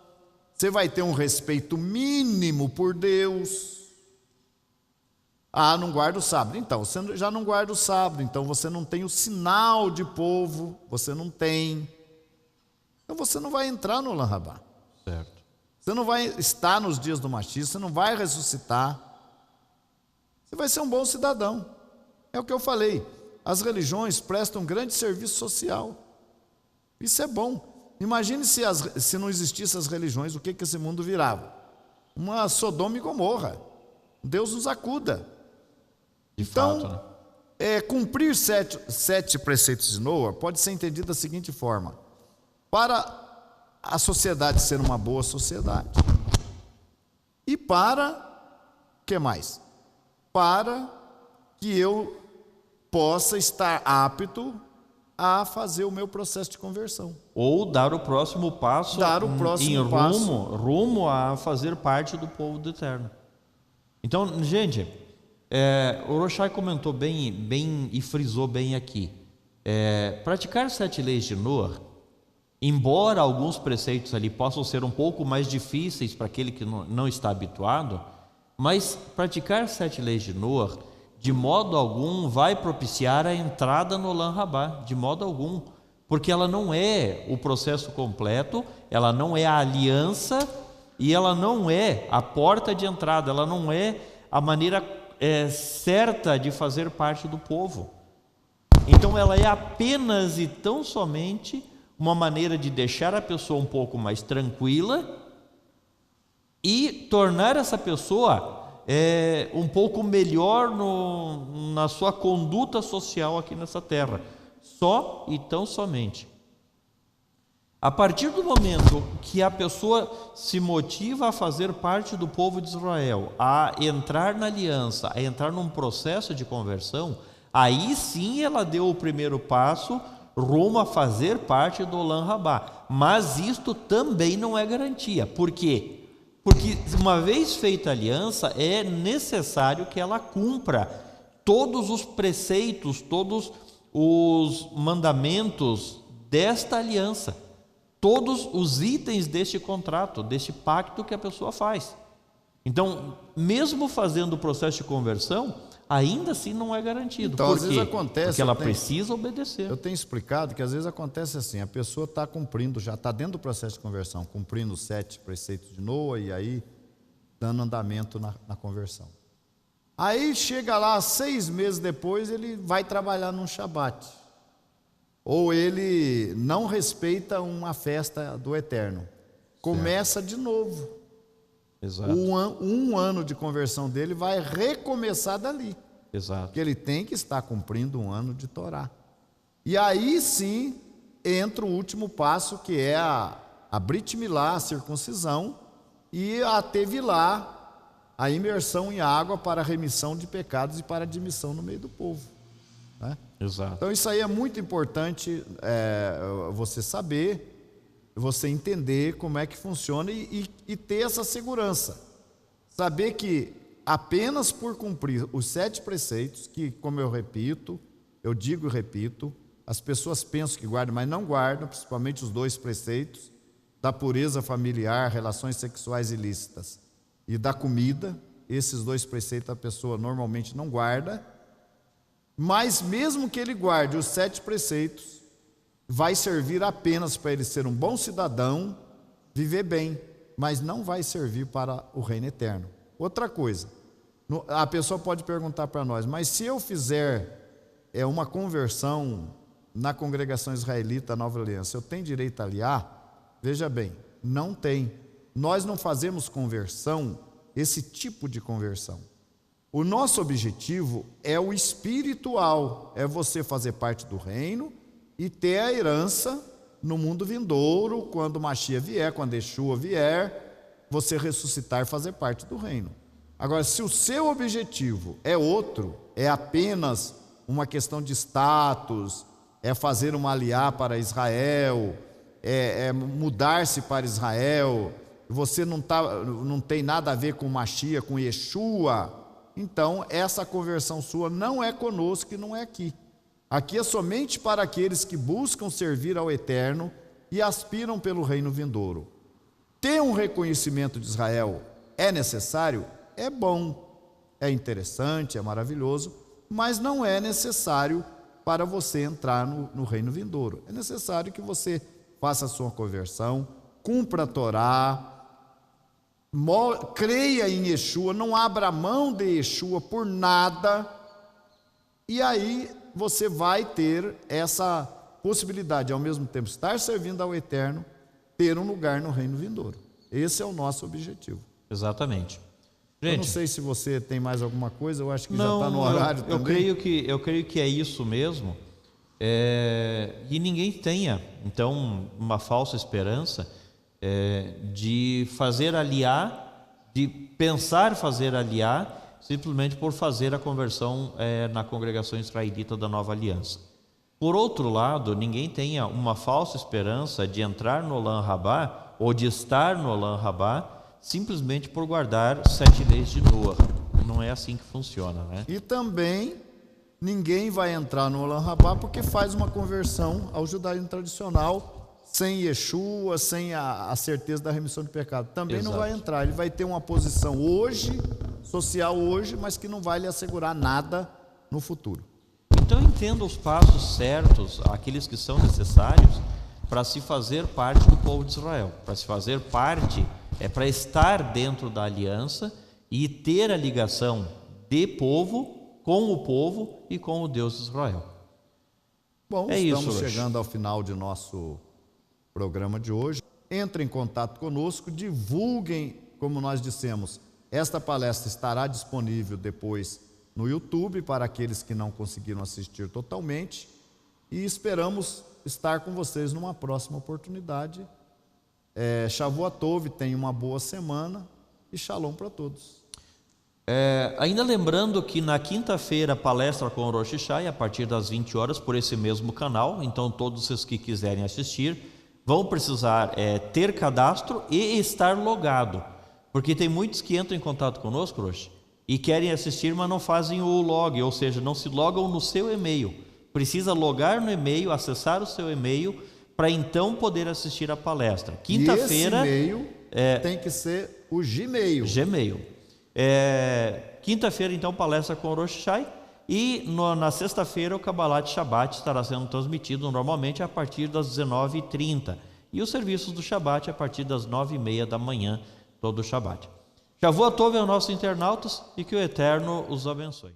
você vai ter um respeito mínimo por Deus. Ah, não guarda o sábado. Então, você já não guarda o sábado, então você não tem o sinal de povo, você não tem. Então você não vai entrar no Olam Rabá. Certo. Você não vai estar nos dias do Mashiach, você não vai ressuscitar. Você vai ser um bom cidadão. É o que eu falei. As religiões prestam um grande serviço social. Isso é bom. Imagine se não existissem as religiões, o que esse mundo virava? Uma Sodoma e Gomorra. Deus nos acuda. De Então, fato, né? Cumprir sete preceitos de Noa pode ser entendido da seguinte forma: para a sociedade ser uma boa sociedade, e para, o que mais? Para que eu possa estar apto a fazer o meu processo de conversão. Ou dar o próximo passo, rumo a fazer parte do povo do Eterno. Então, gente, o Roshai comentou bem e frisou bem aqui. Praticar 7 leis de Noa, embora alguns preceitos ali possam ser um pouco mais difíceis para aquele que não está habituado, mas praticar 7 leis de Noa, de modo algum, vai propiciar a entrada no Olam Rabá, de modo algum, porque ela não é o processo completo, ela não é a aliança e ela não é a porta de entrada, ela não é a maneira certa de fazer parte do povo. Então ela é apenas e tão somente uma maneira de deixar a pessoa um pouco mais tranquila e tornar essa pessoa um pouco melhor na sua conduta social aqui nessa terra. Só e tão somente. A partir do momento que a pessoa se motiva a fazer parte do povo de Israel, a entrar na aliança, a entrar num processo de conversão, aí sim ela deu o primeiro passo rumo a fazer parte do Olam Rabá. Mas isto também não é garantia. Por quê? Porque uma vez feita a aliança, é necessário que ela cumpra todos os preceitos, todos os mandamentos desta aliança, todos os itens deste contrato, deste pacto que a pessoa faz. Então, mesmo fazendo o processo de conversão, ainda assim não é garantido. Então, Por às quê? vezes acontece, porque ela precisa obedecer. Eu tenho explicado que às vezes acontece assim: a pessoa está cumprindo, já está dentro do processo de conversão, cumprindo os 7 preceitos de Noa e aí dando andamento na conversão. Aí chega lá 6 meses depois, ele vai trabalhar num Shabat, ou ele não respeita uma festa do Eterno, começa de novo. Exato. Um ano de conversão dele vai recomeçar dali. Exato. Porque ele tem que estar cumprindo 1 ano de Torá. E aí sim entra o último passo, que é a Brit Milá, a circuncisão, e a Tevilá, a imersão em água para a remissão de pecados e para a admissão no meio do povo, né? Exato. Então isso aí é muito importante, você saber, você entender como é que funciona e ter essa segurança. Saber que apenas por cumprir os 7 preceitos, que, como eu digo e repito, as pessoas pensam que guardam, mas não guardam, principalmente os 2 preceitos da pureza familiar, relações sexuais ilícitas e da comida. Esses 2 preceitos a pessoa normalmente não guarda, mas mesmo que ele guarde os 7 preceitos, vai servir apenas para ele ser um bom cidadão, viver bem, mas não vai servir para o reino eterno. Outra coisa, a pessoa pode perguntar para nós: mas se eu fizer uma conversão na congregação israelita Nova Aliança, eu tenho direito a aliar? Veja bem, não tem. Nós não fazemos conversão, esse tipo de conversão. O nosso objetivo é o espiritual, é você fazer parte do reino e ter a herança no mundo vindouro, quando Mashiach vier, quando Yeshua vier, você ressuscitar e fazer parte do reino. Agora, se o seu objetivo é outro, é apenas uma questão de status, é fazer uma aliá para Israel, é mudar-se para Israel, você não tem nada a ver com Mashiach, com Yeshua, então essa conversão sua não é conosco e não é aqui. Aqui é somente para aqueles que buscam servir ao Eterno e aspiram pelo reino vindouro. Ter um reconhecimento de Israel é necessário? É bom, é interessante, é maravilhoso, mas não é necessário para você entrar no reino vindouro. É necessário que você faça a sua conversão, cumpra a Torá, creia em Yeshua, não abra mão de Yeshua por nada, e aí você vai ter possibilidade de, ao mesmo tempo, estar servindo ao Eterno, ter um lugar no reino vindouro. Esse é o nosso objetivo. Exatamente. Eu não Gente, sei se você tem mais alguma coisa, eu acho que já não, está no horário eu também. eu creio que é isso mesmo. E ninguém tenha, então, uma falsa esperança de fazer aliar, de pensar fazer aliar, simplesmente por fazer a conversão na congregação israelita da Nova Aliança. Por outro lado, ninguém tenha uma falsa esperança de entrar no Olam Rabá ou de estar no Olam Rabá simplesmente por guardar 7 leis de Noa. Não é assim que funciona, né? E também ninguém vai entrar no Olam Rabá porque faz uma conversão ao judaísmo tradicional sem Yeshua, sem a certeza da remissão de pecado. Também Exato. não vai entrar. Ele vai ter uma posição hoje, social hoje, mas que não vai lhe assegurar nada no futuro. Então entenda os passos certos, aqueles que são necessários para se fazer parte do povo de Israel, para se fazer parte, para estar dentro da aliança e ter a ligação de povo com o povo e com o Deus de Israel. Bom, É estamos isso, chegando ao final de nosso programa de hoje. Entre em contato conosco, divulguem, como nós dissemos, esta palestra estará disponível depois no YouTube para aqueles que não conseguiram assistir totalmente e esperamos estar com vocês numa próxima oportunidade. Shavuot Tov, tenha uma boa semana e Shalom para todos. Ainda lembrando que na quinta-feira palestra com o Rosh Hashanah a partir das 20 horas por esse mesmo canal, então todos os que quiserem assistir vão precisar ter cadastro e estar logado, porque tem muitos que entram em contato conosco, Rosh, e querem assistir, mas não fazem o log, ou seja, não se logam no seu e-mail. Precisa logar no e-mail, acessar o seu e-mail para então poder assistir a palestra. Quinta-feira. E esse e-mail tem que ser o Gmail. Gmail. Quinta-feira, então, palestra com o Rosh Hashanah. E na sexta-feira, o Kabbalat Shabbat estará sendo transmitido normalmente a partir das 19h30. E os serviços do Shabbat a partir das 9h30 da manhã, todo o Shabbat. Shavuot Tov é o nosso internautas e que o Eterno os abençoe.